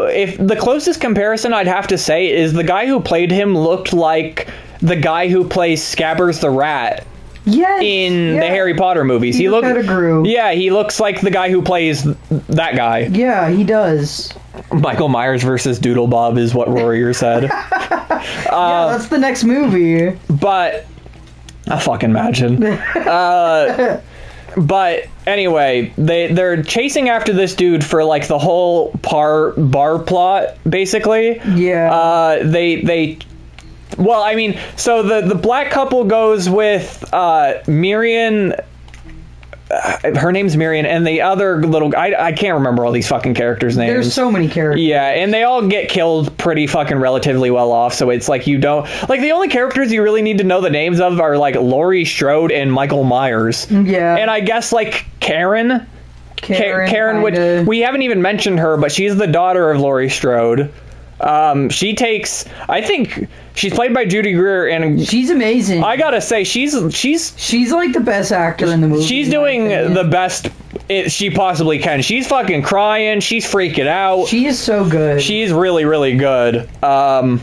If the closest comparison I'd have to say is the guy who played him looked like the guy who plays Scabbers the Rat. Yes, in the Harry Potter movies. He looks like the guy who plays that guy. Yeah, he does. Michael Myers versus Doodle Bob is what Royer said. Yeah, that's the next movie. But I fucking imagine. But anyway, they're chasing after this dude for like the whole bar plot, basically. Yeah. Well, I mean, so the black couple goes with Miriam. Her name's Miriam, and the other little... I can't remember all these fucking characters' names. There's so many characters. Yeah, and they all get killed pretty fucking relatively well off, so it's like you don't... Like, the only characters you really need to know the names of are, like, Laurie Strode and Michael Myers. Yeah. And I guess, like, Karen, which we haven't even mentioned her, but she's the daughter of Laurie Strode. She takes... I think... She's played by Judy Greer, and she's amazing. I gotta say, she's like the best actor in the movie. She's doing the best she possibly can. She's fucking crying. She's freaking out. She is so good. She's really, really good. So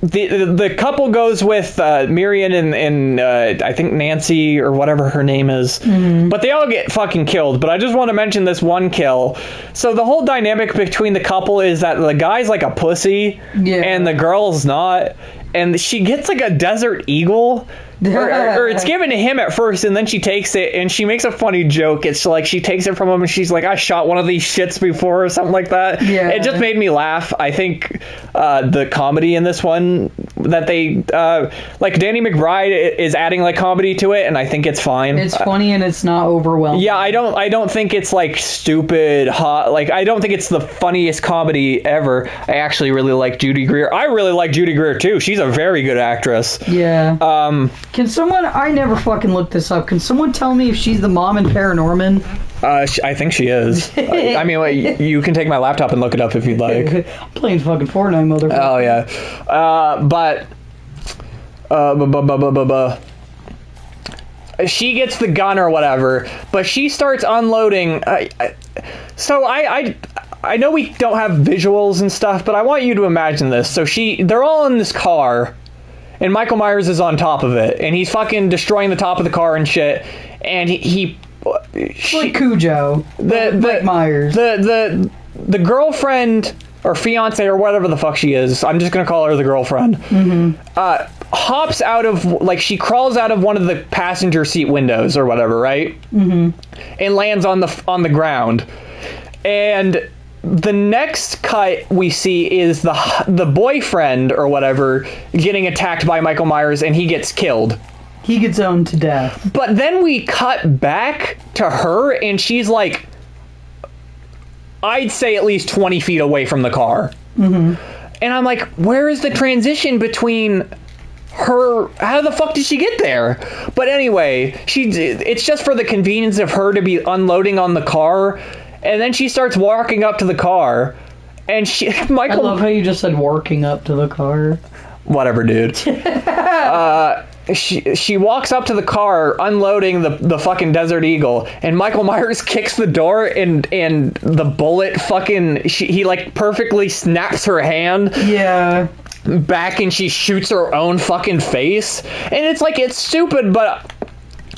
the couple goes with Miriam and I think Nancy or whatever her name is. Mm-hmm. But they all get fucking killed. But I just want to mention this one kill. So the whole dynamic between the couple is that the guy's like a pussy and the girl's not. And she gets like a desert eagle. Or it's given to him at first, and then she takes it, and she makes a funny joke. It's like she takes it from him, and she's like, I shot one of these shits before, or something like that. Yeah. It just made me laugh. I think the comedy in this one, that they, like, Danny McBride is adding, like, comedy to it, and I think it's fine. It's funny, and it's not overwhelming. Yeah, I don't think it's, like, stupid, hot. Like, I don't think it's the funniest comedy ever. I actually really like Judy Greer. I really like Judy Greer, too. She's a very good actress. Yeah. Can someone... I never fucking looked this up. Can someone tell me if she's the mom in Paranorman? I think she is. I mean, wait, you can take my laptop and look it up if you'd like. I'm playing fucking Fortnite, motherfucker. Oh, yeah. She gets the gun or whatever, but she starts unloading... So I know we don't have visuals and stuff, but I want you to imagine this. So they're all in this car... And Michael Myers is on top of it, and he's fucking destroying the top of the car and shit. And like Cujo, like Myers. The girlfriend or fiance or whatever the fuck she is, I'm just gonna call her the girlfriend. Mm-hmm. Hops out of, like, she crawls out of one of the passenger seat windows or whatever, right? Mm-hmm. And lands on the ground. And the next cut we see is the boyfriend or whatever getting attacked by Michael Myers, and he gets killed. He gets owned to death. But then we cut back to her, and she's like, I'd say at least 20 feet away from the car. Mm-hmm. And I'm like, where is the transition between her? How the fuck did she get there? But anyway, it's just for the convenience of her to be unloading on the car. And then she starts walking up to the car, and Michael... I love how you just said walking up to the car. Whatever, dude. She walks up to the car, unloading the fucking Desert Eagle, and Michael Myers kicks the door, and the bullet fucking... He, like, perfectly snaps her hand. Yeah. Back, and she shoots her own fucking face. And it's like, it's stupid, but...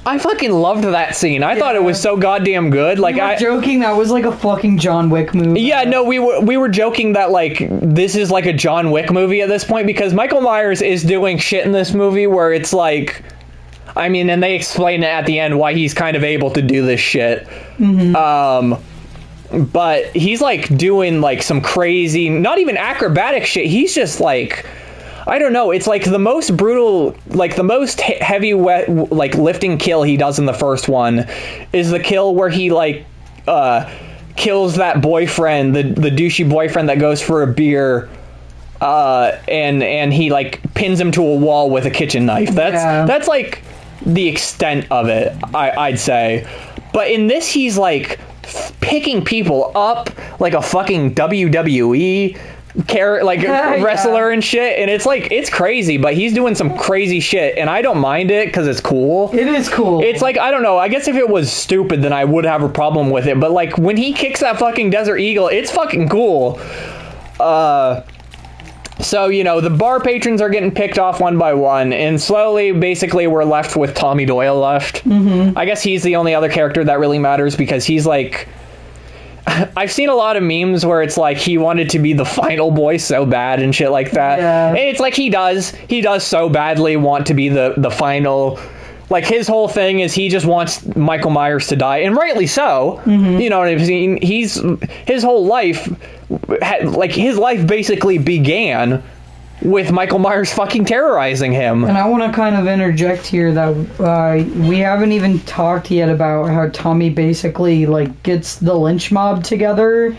I fucking loved that scene. I thought it was so goddamn good. Like, we were joking that was like a fucking John Wick movie. Yeah, no, we were joking that, like, this is like a John Wick movie at this point, because Michael Myers is doing shit in this movie where it's like, I mean, and they explain it at the end why he's kind of able to do this shit. Mm-hmm. But he's like doing like some crazy, not even acrobatic shit. He's just like, I don't know. It's like the most brutal, like the most heavy, like lifting kill he does in the first one is the kill where he like kills that boyfriend, the douchey boyfriend that goes for a beer, and he like pins him to a wall with a kitchen knife. That's like the extent of it, I'd say. But in this, he's like picking people up like a fucking WWE wrestler and shit, and it's like, it's crazy, but he's doing some crazy shit, and I don't mind it because it's cool. It is cool. It's like, I don't know, I guess if it was stupid then I would have a problem with it, but like when he kicks that fucking Desert Eagle, it's fucking cool. So, you know, the bar patrons are getting picked off one by one, and slowly, basically, we're left with Tommy Doyle left. I guess he's the only other character that really matters, because he's like, I've seen a lot of memes where it's like he wanted to be the final boy so bad and shit like that. And it's like he does so badly want to be the final. Like, his whole thing is he just wants Michael Myers to die, and rightly so. You know what I mean? His whole life, like, his life basically began with Michael Myers fucking terrorizing him. And I want to kind of interject here that we haven't even talked yet about how Tommy basically, like, gets the lynch mob together,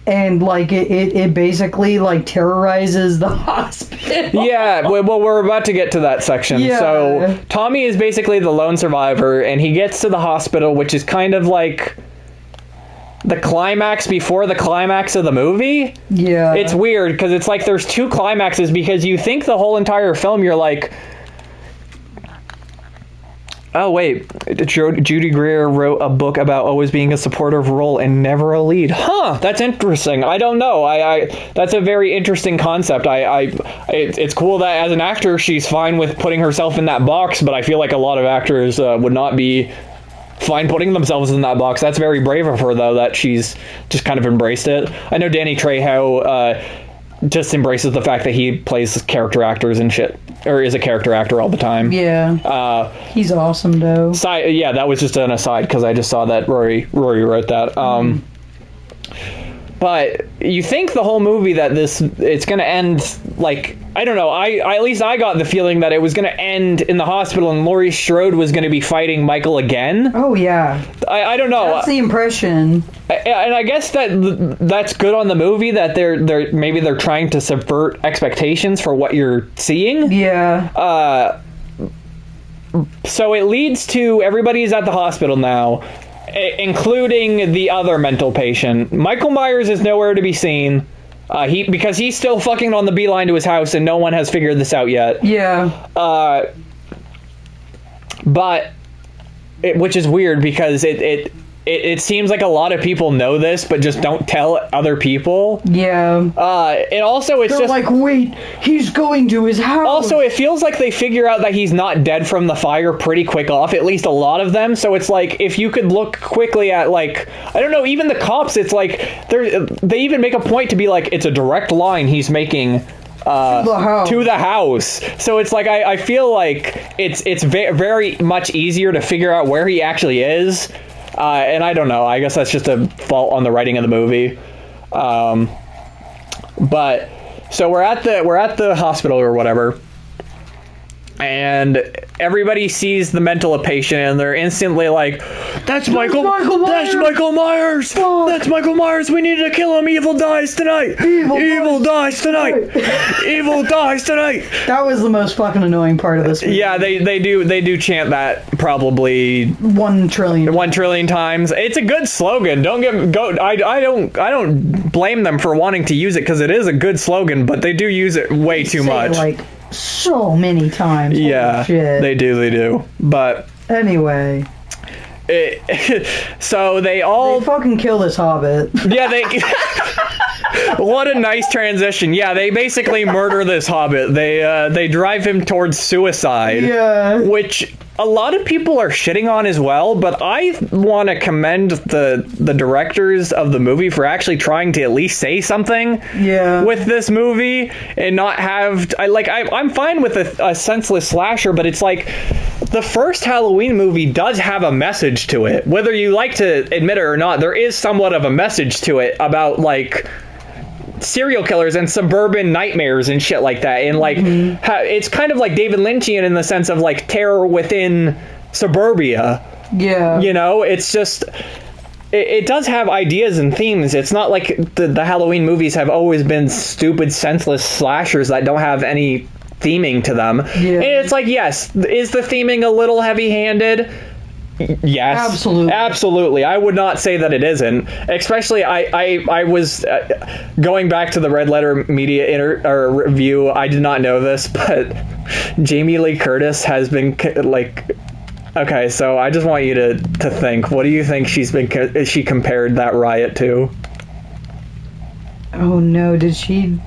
and, like, it basically, like, terrorizes the hospital. Yeah, well, we're about to get to that section. Yeah. So, Tommy is basically the lone survivor, and he gets to the hospital, which is kind of like the climax before the climax of the movie. Yeah. It's weird, because it's like there's two climaxes, because you think the whole entire film, you're like, oh, wait, Judy Greer wrote a book about always being a supportive role and never a lead. Huh, that's interesting. I don't know. That's a very interesting concept. It's cool that as an actor, she's fine with putting herself in that box, but I feel like a lot of actors would not be fine putting themselves in that box. That's very brave of her, though, that she's just kind of embraced it. I know Danny Trejo just embraces the fact that he plays character actors and shit, or is a character actor all the time. Yeah. He's awesome, though. Yeah, that was just an aside, because I just saw that Rory wrote that. But you think the whole movie that it's going to end, like, I don't know, I at least I got the feeling that it was going to end in the hospital and Laurie Strode was going to be fighting Michael again. Oh, yeah. I don't know. That's the impression. And I guess that's good on the movie, that they're trying to subvert expectations for what you're seeing. Yeah. So it leads to everybody's at the hospital now, including the other mental patient. Michael Myers is nowhere to be seen. Because he's still fucking on the beeline to his house, and no one has figured this out yet. Yeah. But which is weird, because it seems like a lot of people know this, but just don't tell other people. Yeah. And also, it's They're just like, wait, he's going to his house. Also, it feels like they figure out that he's not dead from the fire pretty quick off, at least a lot of them. So it's like, if you could look quickly at, like, I don't know, even the cops, it's like, they even make a point to be like, it's a direct line he's making to the house. So it's like, I feel like it's very much easier to figure out where he actually is. And I don't know, I guess that's just a fault on the writing of the movie. But so we're at the hospital or whatever, and everybody sees the mental patient, and they're instantly like, that's Michael Myers! That's Michael Myers! Fuck. That's Michael Myers! We need to kill him! Evil dies tonight! Evil dies tonight! Evil dies tonight! That was the most fucking annoying part of this movie. Yeah, they do chant that probably 1 trillion times. It's a good slogan. I don't blame them for wanting to use it, because it is a good slogan, but they do use it way too much. Like, so many times. Yeah, shit. They do. But anyway, so they fucking kill this hobbit. Yeah, what a nice transition. Yeah, they basically murder this hobbit. They drive him towards suicide. Yeah, which a lot of people are shitting on as well, but I want to commend the directors of the movie for actually trying to at least say something with this movie, and not have I'm fine with a senseless slasher, but it's like the first Halloween movie does have a message to it. Whether you like to admit it or not, there is somewhat of a message to it about, like, serial killers and suburban nightmares and shit like that. And like, it's kind of like David Lynchian in the sense of like terror within suburbia. Yeah. You know, it's just, it does have ideas and themes. It's not like the Halloween movies have always been stupid, senseless slashers that don't have any theming to them. Yeah. And it's like, yes, is the theming a little heavy-handed? Yes, absolutely. I would not say that it isn't. Especially, I was going back to the Red Letter Media review. I did not know this, but Jamie Lee Curtis has been like. Okay, so I just want you to think. What do you think she compared that riot to? Oh no, did she?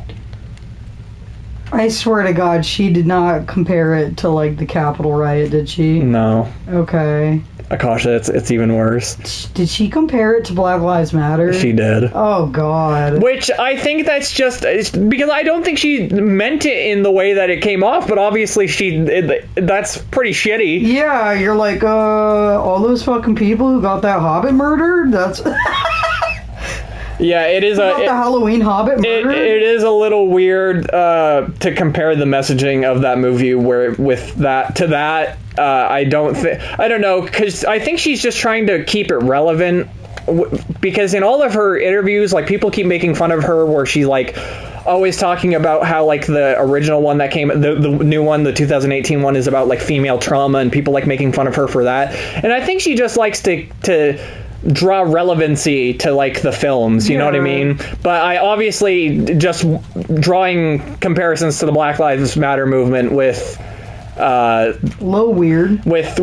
I swear to God, she did not compare it to like the Capitol riot, did she? No. Okay. Gosh, it's even worse. Did she compare it to Black Lives Matter? She did. Oh, God. Which I think that's just because I don't think she meant it in the way that it came off, but obviously that's pretty shitty. Yeah, you're like, all those fucking people who got that Hobbit murdered? That's... Yeah, it is the Halloween Hobbit murder? It is a little weird to compare the messaging of that movie with that to that. I don't know, because I think she's just trying to keep it relevant. Because in all of her interviews, like people keep making fun of her, where she's like always talking about how like the original one that came, the new one, the 2018 one, is about like female trauma, and people like making fun of her for that. And I think she just likes to draw relevancy to like the films, you know what I mean? But I obviously just drawing comparisons to the Black Lives Matter movement with a little weird with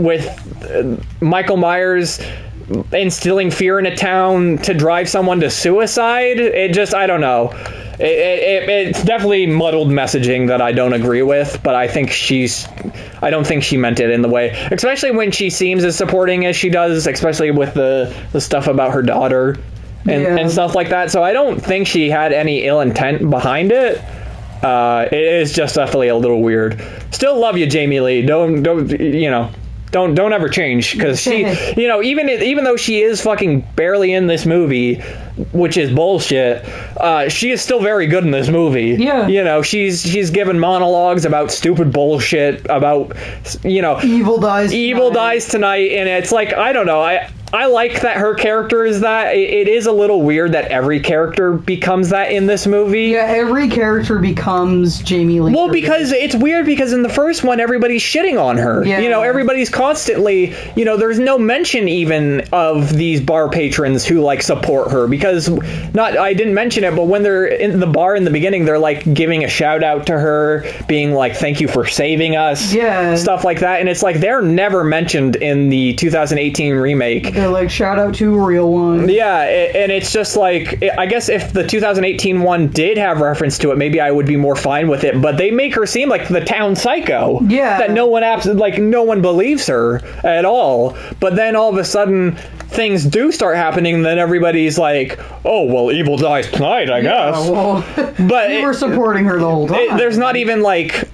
Michael Myers instilling fear in a town to drive someone to suicide. It just, I don't know. It's definitely muddled messaging that I don't agree with, but I don't think she meant it in the way, especially when she seems as supporting as she does, especially with the stuff about her daughter and stuff like that. So I don't think she had any ill intent behind it. It is just definitely a little weird. Still love you, Jamie Lee. Don't ever change, because she, even though she is fucking barely in this movie, which is bullshit, she is still very good in this movie. Yeah. She's given monologues about stupid bullshit, about, Evil dies tonight, and it's like, I don't know, I like that her character is that. It is a little weird that every character becomes that in this movie. Yeah, every character becomes Jamie Lee. Well, because it's weird, because in the first one, everybody's shitting on her. Yeah. Everybody's constantly, there's no mention even of these bar patrons who, like, support her. Because, I didn't mention it, but when they're in the bar in the beginning, they're, like, giving a shout out to her, being like, thank you for saving us. Yeah. Stuff like that. And it's like, they're never mentioned in the 2018 remake. They're like, shout out to a real one. Yeah, and it's just like, I guess if the 2018 one did have reference to it, maybe I would be more fine with it. But they make her seem like the town psycho. Yeah. That no one believes her at all. But then all of a sudden, things do start happening, and then everybody's like, oh, well, evil dies tonight, I guess. Well, but we were supporting her the whole time. There's not even like...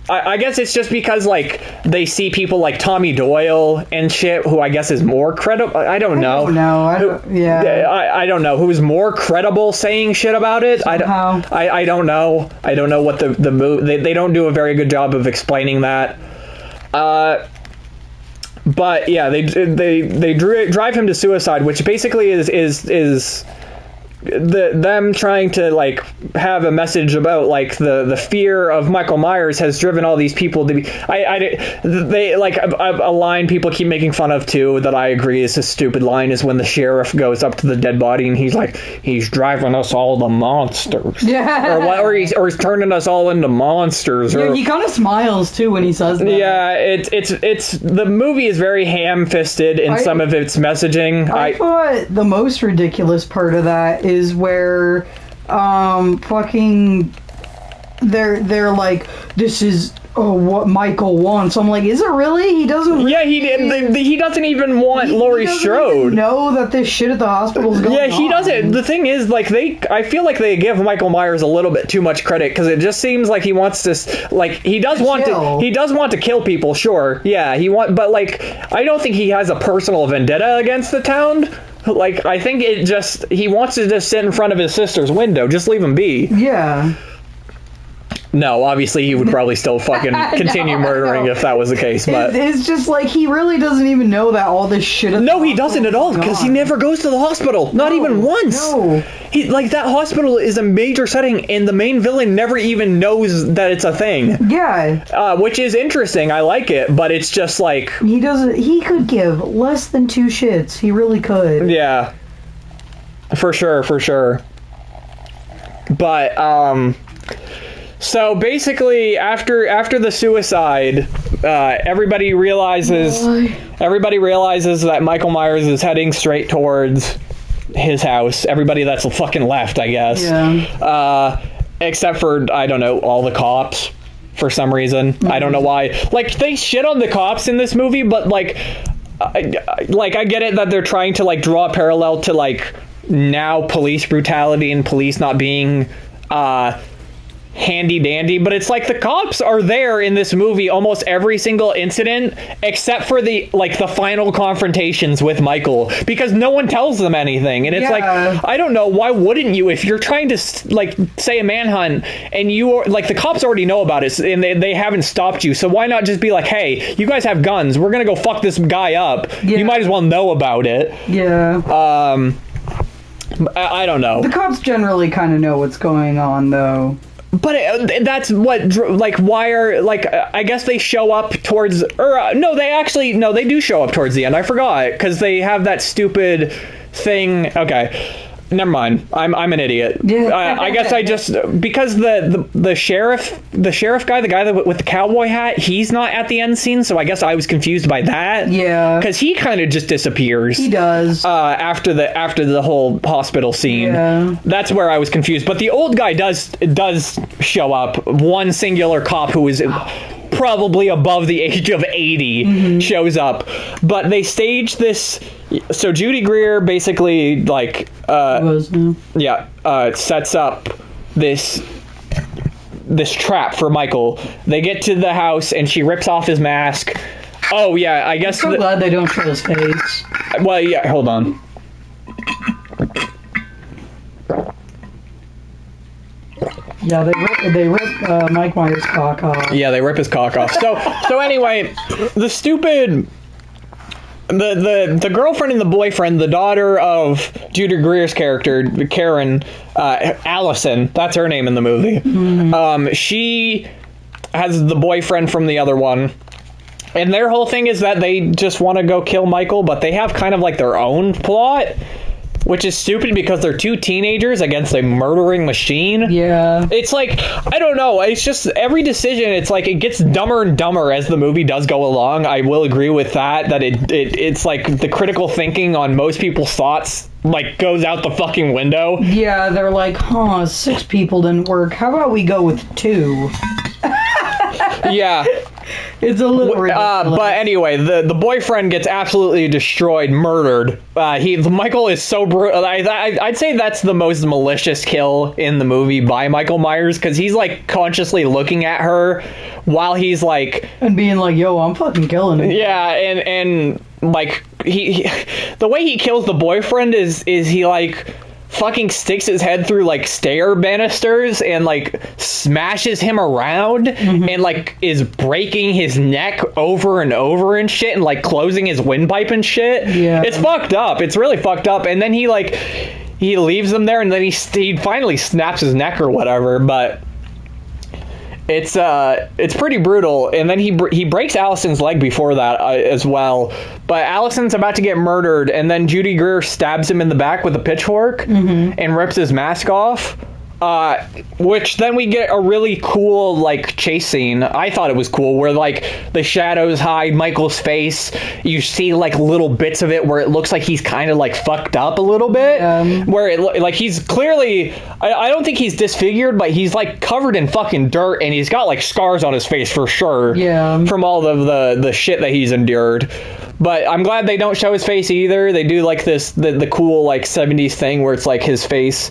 I guess it's just because, like, they see people like Tommy Doyle and shit, who I guess is more credible. I don't know. I don't know who's more credible saying shit about it. Somehow. I don't know. I don't know what the move. They don't do a very good job of explaining that. But yeah, they drive him to suicide, which basically is them trying to like have a message about like the fear of Michael Myers has driven all these people to be. They like a line people keep making fun of too that I agree is a stupid line is when the sheriff goes up to the dead body and he's like, he's driving us all to monsters. Yeah. Or he's turning us all into monsters. Yeah, he kind of smiles too when he says that. Yeah, it's the movie is very ham-fisted in some of its messaging. I thought the most ridiculous part of that is where fucking they're like, this is what Michael wants. I'm like, is it really? He doesn't really... Yeah, he doesn't even want Laurie Strode. Know that this shit at the hospital is going on. Yeah, he doesn't. The thing is, like, I feel like they give Michael Myers a little bit too much credit, because it just seems like he wants to, like, he does want to kill people, sure. Yeah, but like, I don't think he has a personal vendetta against the town. Like, I think he wants to just sit in front of his sister's window. Just leave him be. Yeah. No, obviously he would probably still fucking continue murdering if that was the case, but... It's just like, he really doesn't even know that all this shit... No, he doesn't at all, because he never goes to the hospital. Not even once. No. That hospital is a major setting, and the main villain never even knows that it's a thing. Yeah. Which is interesting. I like it, but it's just like... He could give less than 2 shits. He really could. Yeah. For sure. But, so basically, after the suicide, everybody realizes that Michael Myers is heading straight towards his house. Everybody that's fucking left, I guess. Yeah. Except for, I don't know, all the cops for some reason. Mm-hmm. I don't know why. Like, they shit on the cops in this movie, but I get it that they're trying to draw a parallel to now police brutality and police not being handy dandy, but it's the cops are there in this movie almost every single incident except for the final confrontations with Michael, because no one tells them anything, and it's I don't know, why wouldn't you? If you're trying to say a manhunt and you are the cops already know about it and they haven't stopped you, so why not just be hey, you guys have guns, we're gonna go fuck this guy up. You might as well know about it. I don't know. The cops generally kind of know what's going on, though. But that's what, why are, I guess they show up towards, they do show up towards the end. I forgot, because they have that stupid thing. Okay. Never mind. I'm an idiot. Yeah. I guess I just, because the sheriff guy, the guy with the cowboy hat, he's not at the end scene, so I guess I was confused by that. Yeah. Because he kind of just disappears. He does. After the whole hospital scene. Yeah. That's where I was confused. But the old guy does show up. One singular cop who is probably above the age of 80 shows up. But they stage this. So Judy Greer basically sets up this trap for Michael. They get to the house and she rips off his mask. Oh yeah, I guess. I'm so glad they don't show his face. Well, yeah, hold on. Yeah, they rip Mike Myers' cock off. Yeah, they rip his cock off. So anyway, the stupid. The girlfriend and the boyfriend, the daughter of Judy Greer's character, Karen, Allison, that's her name in the movie. Mm-hmm. She has the boyfriend from the other one. And their whole thing is that they just want to go kill Michael, but they have kind of their own plot, which is stupid because they're 2 teenagers against a murdering machine. Yeah. It's I don't know. It's just every decision, it's it gets dumber and dumber as the movie does go along. I will agree with that it's the critical thinking on most people's thoughts goes out the fucking window. Yeah, they're 6 people didn't work. How about we go with 2? Yeah. It's a little ridiculous. But anyway, the boyfriend gets absolutely destroyed, murdered. Michael is so brutal. I'd say that's the most malicious kill in the movie by Michael Myers, because he's consciously looking at her while he's and being yo, I'm fucking killing him. Yeah, and he the way he kills the boyfriend is he fucking sticks his head through stair banisters and smashes him around and is breaking his neck over and over and shit and closing his windpipe and shit. Yeah, it's fucked up. It's really fucked up. And then he leaves them there, and then he finally snaps his neck or whatever. But it's pretty brutal. And then he breaks Allison's leg before that as well. But Allison's about to get murdered, and then Judy Greer stabs him in the back with a pitchfork and rips his mask off. Which then we get a really cool chase scene. I thought it was cool, where the shadows hide Michael's face. You see little bits of it where it looks like he's kind of fucked up a little bit. Where it he's clearly, I don't think he's disfigured, but he's covered in fucking dirt, and he's got scars on his face for sure. Yeah. From all of the shit that he's endured. But I'm glad they don't show his face either. They do this the cool 70s thing where it's his face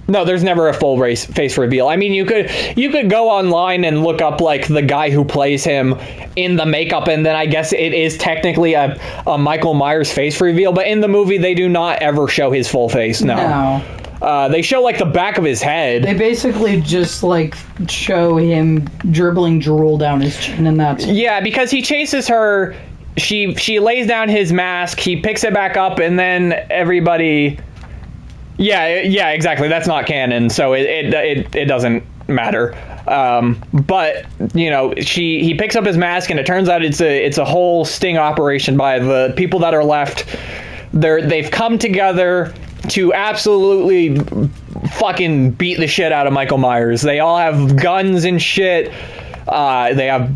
No, there's never a full face reveal. I mean, you could go online and look up like the guy who plays him in the makeup, and then I guess it is technically a Michael Myers face reveal. But in the movie, they do not ever show his full face. No. They show like the back of his head. They basically just like show him dribbling drool down his chin, and that's yeah, because he chases her. She lays down his mask. He picks it back up, and then everybody. Yeah, exactly. That's not canon, so it doesn't matter. But you know, he picks up his mask, and it turns out it's a whole sting operation by the people that are left. They've come together to absolutely fucking beat the shit out of Michael Myers. They all have guns and shit. They have,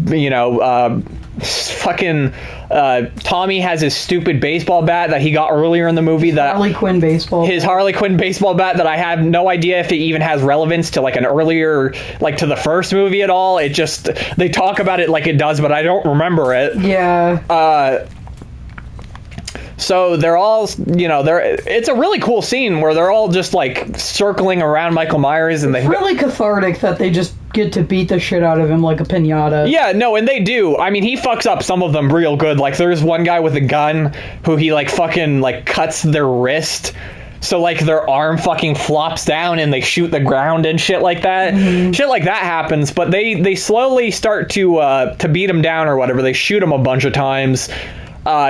fucking Tommy has his stupid baseball bat that he got earlier in the movie. Harley Quinn baseball. His Harley Quinn baseball bat that I have no idea if it even has relevance to like an earlier, like to the first movie at all. It just, they talk about it like it does, but I don't remember it. Yeah. So they're all, it's a really cool scene where they're all just like circling around Michael Myers, and it's really cathartic that they just get to beat the shit out of him like a piñata. Yeah, no, and they do. I mean, he fucks up some of them real good. Like there's one guy with a gun who he like fucking like cuts their wrist. So like their arm fucking flops down and they shoot the ground and shit like that. Mm-hmm. Shit like that happens, but they slowly start to beat him down or whatever. They shoot him a bunch of times.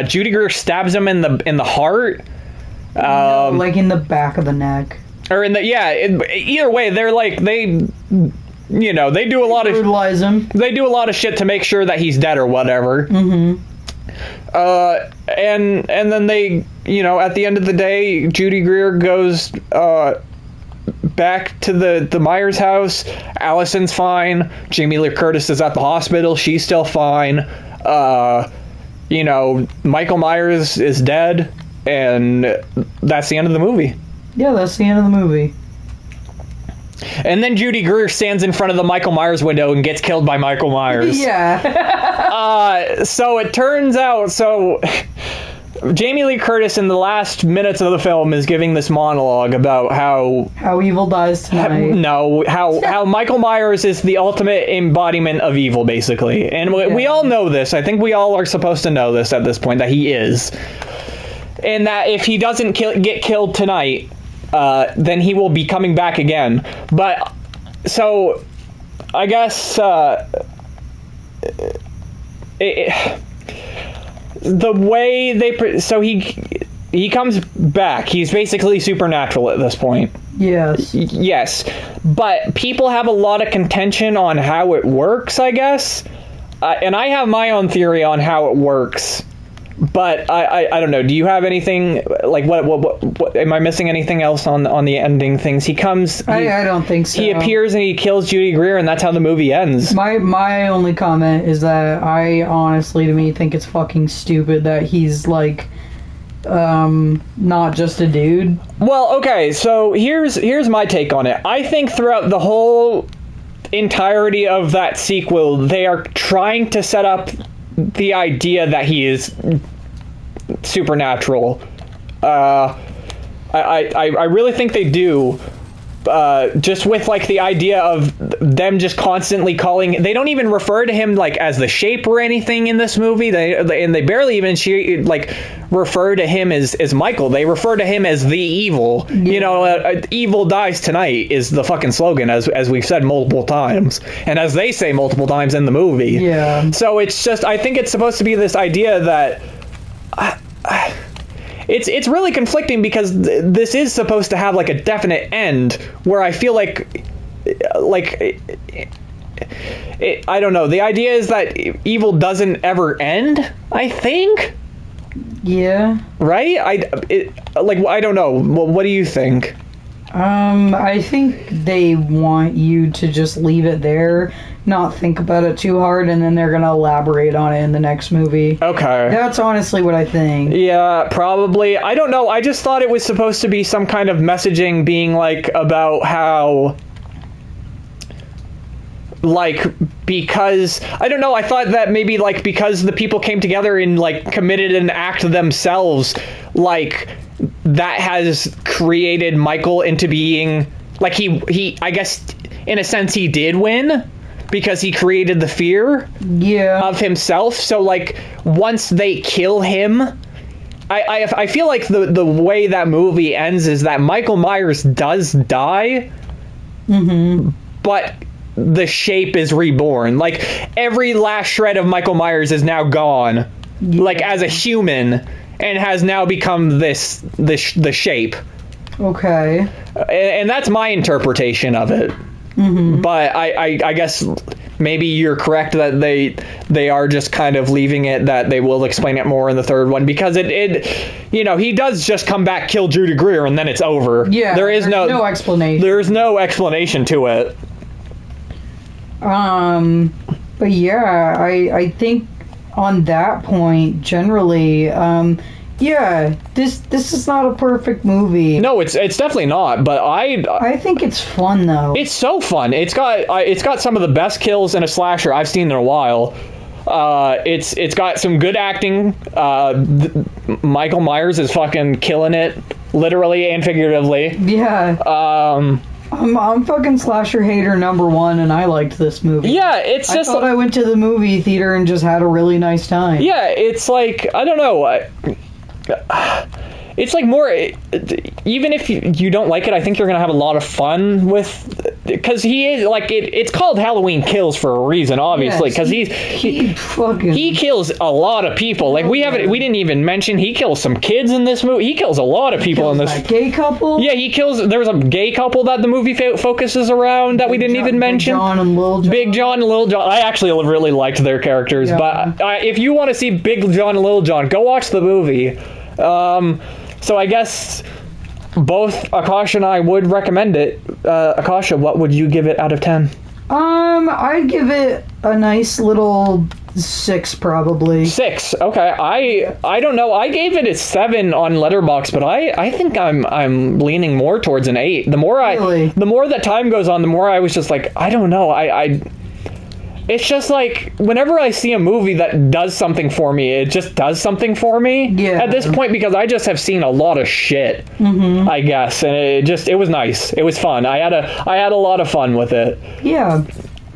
Judy Greer stabs him in the heart. No, like in the back of the neck. Or in the either way, they're like they do a lot of brutalize him. They do a lot of shit to make sure that he's dead or whatever. Mm-hmm. And then they, at the end of the day, Judy Greer goes back to the Myers house. Allison's fine. Jamie Lee Curtis is at the hospital. She's still fine. Michael Myers is dead, and that's the end of the movie. Yeah, that's the end of the movie. And then Judy Greer stands in front of the Michael Myers window and gets killed by Michael Myers. Yeah. So it turns out, Jamie Lee Curtis in the last minutes of the film is giving this monologue about how evil dies tonight. How Michael Myers is the ultimate embodiment of evil, basically. And we all know this. I think we all are supposed to know this at this point, that he is. And that if he doesn't get killed tonight, then he will be coming back again. But, so, I guess, the way he comes back. He's basically supernatural at this point. Yes. But people have a lot of contention on how it works, I guess. And I have my own theory on how it works. But I don't know. Do you have anything like what am I missing anything else on the ending things? I don't think so. He appears and he kills Judy Greer, and that's how the movie ends. My only comment is that I honestly, to me, think it's fucking stupid that he's like not just a dude. Well, okay, so here's my take on it. I think throughout the whole entirety of that sequel, they are trying to set up the idea that he is supernatural. I really think they do. Just with like the idea of them just constantly calling, they don't even refer to him like as the Shape or anything in this movie. They barely even refer to him as Michael. They refer to him as the evil. Yeah. Evil dies tonight is the fucking slogan, as we've said multiple times, and as they say multiple times in the movie. Yeah. So it's just, I think it's supposed to be this idea that. It's really conflicting because this is supposed to have like a definite end where I feel like I don't know. The idea is that evil doesn't ever end, I think. Yeah. Right? I don't know. What do you think? I think they want you to just leave it there, not think about it too hard, and then they're going to elaborate on it in the next movie. Okay. That's honestly what I think. Yeah, probably. I don't know. I just thought it was supposed to be some kind of messaging being like about how because I don't know, I thought that maybe like because the people came together and like committed an act themselves, like that has created Michael into being like he I guess in a sense he did win because he created the fear of himself. So like once they kill him, I feel like the way that movie ends is that Michael Myers does die, but the shape is reborn. Like every last shred of Michael Myers is now gone, like as a human, and has now become the shape. Okay. And that's my interpretation of it. But I guess maybe you're correct that they are just kind of leaving it that they will explain it more in the third one, because it he does just come back, kill Judy Greer, and then it's over. Yeah, there's no explanation. There's no explanation to it. But yeah, I think on that point, generally, this is not a perfect movie. No, it's definitely not. But I think it's fun though. It's so fun. It's got some of the best kills in a slasher I've seen in a while. It's got some good acting. Michael Myers is fucking killing it, literally and figuratively. Yeah. I'm fucking slasher hater number one, and I liked this movie. Yeah, it's just. I thought I went to the movie theater and just had a really nice time. Yeah, it's like, I don't know. It's like more, even if you don't like it, I think you're gonna have a lot of fun with, because he is like it's called Halloween Kills for a reason, obviously, because he kills a lot of people. Like we didn't even mention he kills some kids in this movie. He kills a lot of people in this. That gay couple. Yeah, he kills. There was a gay couple that the movie focuses around that we didn't even mention. Big John and Little John. Big John and Little John. I actually really liked their characters, but if you want to see Big John and Little John, go watch the movie. So I guess both Akasha and I would recommend it. Akasha, what would you give it out of 10? I'd give it a nice little 6, probably. 6. Okay. I don't know. I gave it a 7 on Letterboxd, but I think I'm leaning more towards an 8. The more that time goes on, the more I was just like, I don't know. It's just like, whenever I see a movie that does something for me, it just does something for me at this point, because I just have seen a lot of shit, I guess, and it was nice. It was fun. I had a lot of fun with it. Yeah,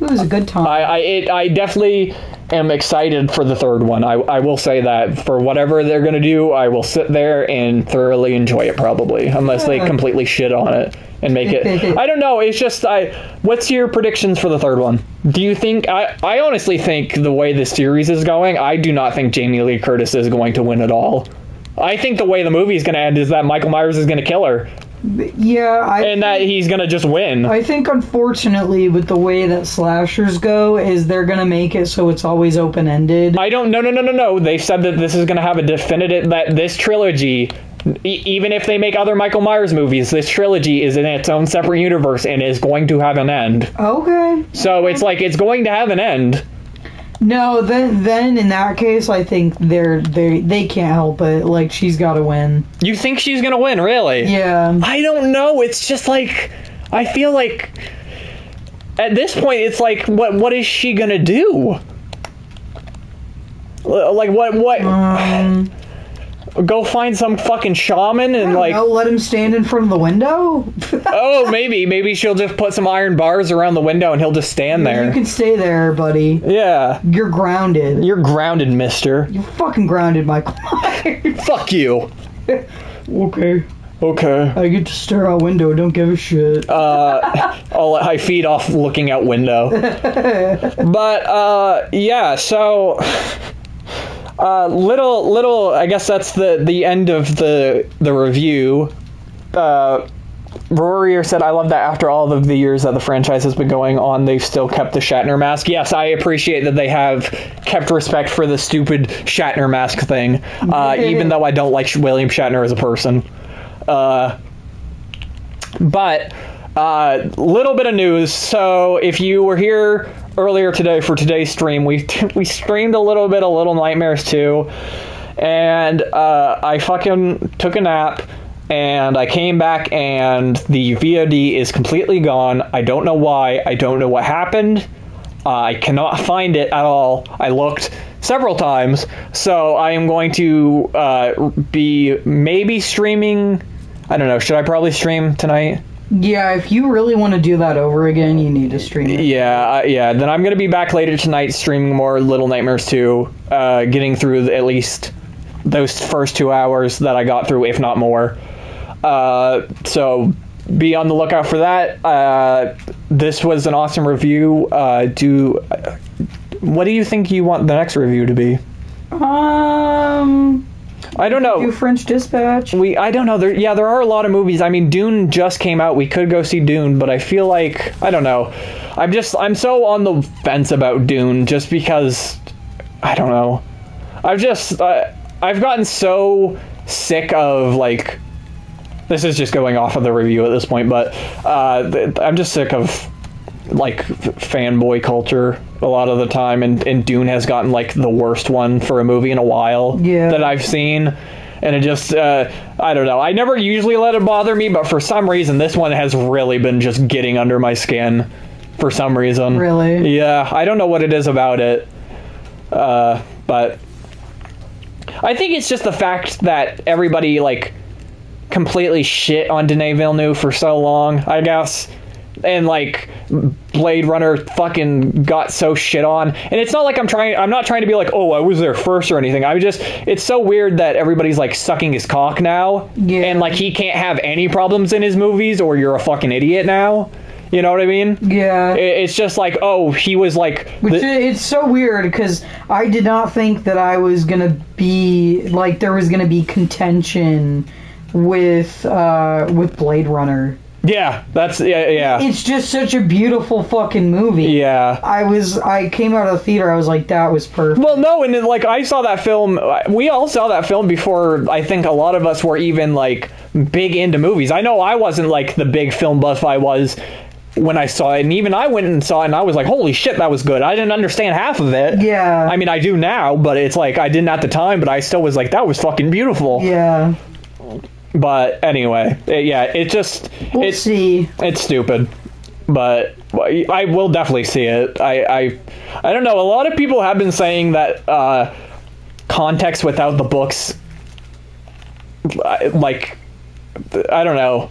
it was a good time. I definitely am excited for the third one. I will say that for whatever they're going to do, I will sit there and thoroughly enjoy it, probably, unless they completely shit on it and make it. I don't know. It's just, what's your predictions for the third one? Do you think, I honestly think the way this series is going, I do not think Jamie Lee Curtis is going to win at all. I think the way the movie is going to end is that Michael Myers is going to kill her. Yeah, that he's gonna just win. I think, unfortunately, with the way that slashers go, is they're gonna make it so it's always open-ended. No. They said that this is gonna have a definitive, that this trilogy, even if they make other Michael Myers movies, this trilogy is in its own separate universe and is going to have an end. Okay. So it's like, it's going to have an end. No, then in that case, I think they can't help it. Like, she's got to win. You think she's gonna win, really? Yeah. I don't know. It's just like, I feel like at this point, it's like, what is she gonna do? Like, what? Go find some fucking shaman and let him stand in front of the window? Oh, maybe she'll just put some iron bars around the window and he'll just stand there. You can stay there, buddy. Yeah. You're grounded. You're grounded, mister. You're fucking grounded, Michael Myers. Fuck you. Okay. I get to stare out window, don't give a shit. I feed off looking out window. But, yeah, so... little. I guess that's the end of the review. Rory said, "I love that after all of the years that the franchise has been going on, they've still kept the Shatner mask." Yes, I appreciate that they have kept respect for the stupid Shatner mask thing, even though I don't like William Shatner as a person. But little bit of news. So if you were here earlier today for today's stream, we streamed a little bit of Little Nightmares 2, and I fucking took a nap, and I came back and the VOD is completely gone. I don't know why. I don't know what happened. I cannot find it at all. I looked several times, so I am going to be maybe streaming. I don't know. Should I probably stream tonight? Yeah, if you really want to do that over again, you need to stream it. Yeah, then I'm going to be back later tonight streaming more Little Nightmares 2, getting through at least those first 2 hours that I got through, if not more. So be on the lookout for that. This was an awesome review. What do you think you want the next review to be? I don't know. Do French Dispatch. I don't know. There are a lot of movies. I mean, Dune just came out. We could go see Dune, but I feel like, I don't know. I'm so on the fence about Dune just because, I don't know. I've gotten so sick of, like, this is just going off of the review at this point, but I'm just sick of, like, fanboy culture a lot of the time, and Dune has gotten, like, the worst one for a movie in a while that I've seen, and it just, I don't know. I never usually let it bother me, but for some reason, this one has really been just getting under my skin for some reason. Really? Yeah, I don't know what it is about it, but I think it's just the fact that everybody, like, completely shit on Denis Villeneuve for so long, I guess. And, like, Blade Runner fucking got so shit on. And it's not like I'm not trying to be like, oh, I was there first or anything. It's so weird that everybody's, like, sucking his cock now. Yeah. And, like, he can't have any problems in his movies, or you're a fucking idiot now. You know what I mean? Yeah. It's just like, oh, he was like... It's so weird, because I did not think that I was going to be... Like, there was going to be contention with Blade Runner. Yeah, yeah. It's just such a beautiful fucking movie. Yeah. I came out of the theater, I was like, that was perfect. Well, no, and then, like, I saw that film, we all saw that film before I think a lot of us were even, like, big into movies. I know I wasn't, like, the big film buff I was when I saw it, and even I went and saw it, and I was like, holy shit, that was good. I didn't understand half of it. Yeah. I mean, I do now, but it's like, I didn't at the time, but I still was like, that was fucking beautiful. Yeah. But anyway, we'll see. It's stupid, but I will definitely see it. I don't know. A lot of people have been saying that context without the books, like, I don't know.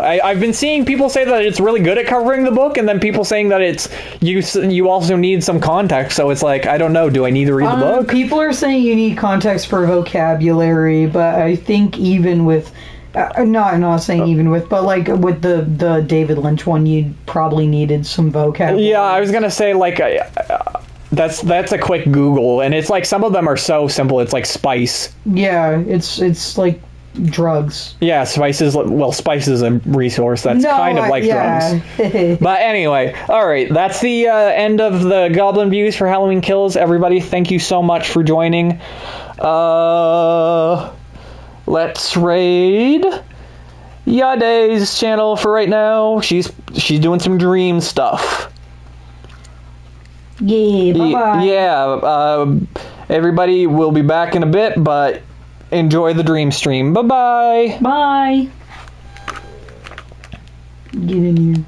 I've been seeing people say that it's really good at covering the book, and then people saying that it's you also need some context. So it's like, I don't know. Do I need to read the book? People are saying you need context for vocabulary, but I think even with, I'm not saying even with, but like with the David Lynch one, you probably needed some vocabulary. Yeah, I was gonna say, like, that's a quick Google, and it's like some of them are so simple. It's like spice. Yeah, it's like drugs. Yeah, spice is a resource that's kind of like drugs. But anyway, alright, that's the end of the Goblin Views for Halloween Kills. Everybody, thank you so much for joining. Let's raid Yade's channel for right now. She's doing some dream stuff. Yeah, bye-bye. Yeah, everybody, will be back in a bit, but enjoy the dream stream. Bye-bye. Bye. Get in here.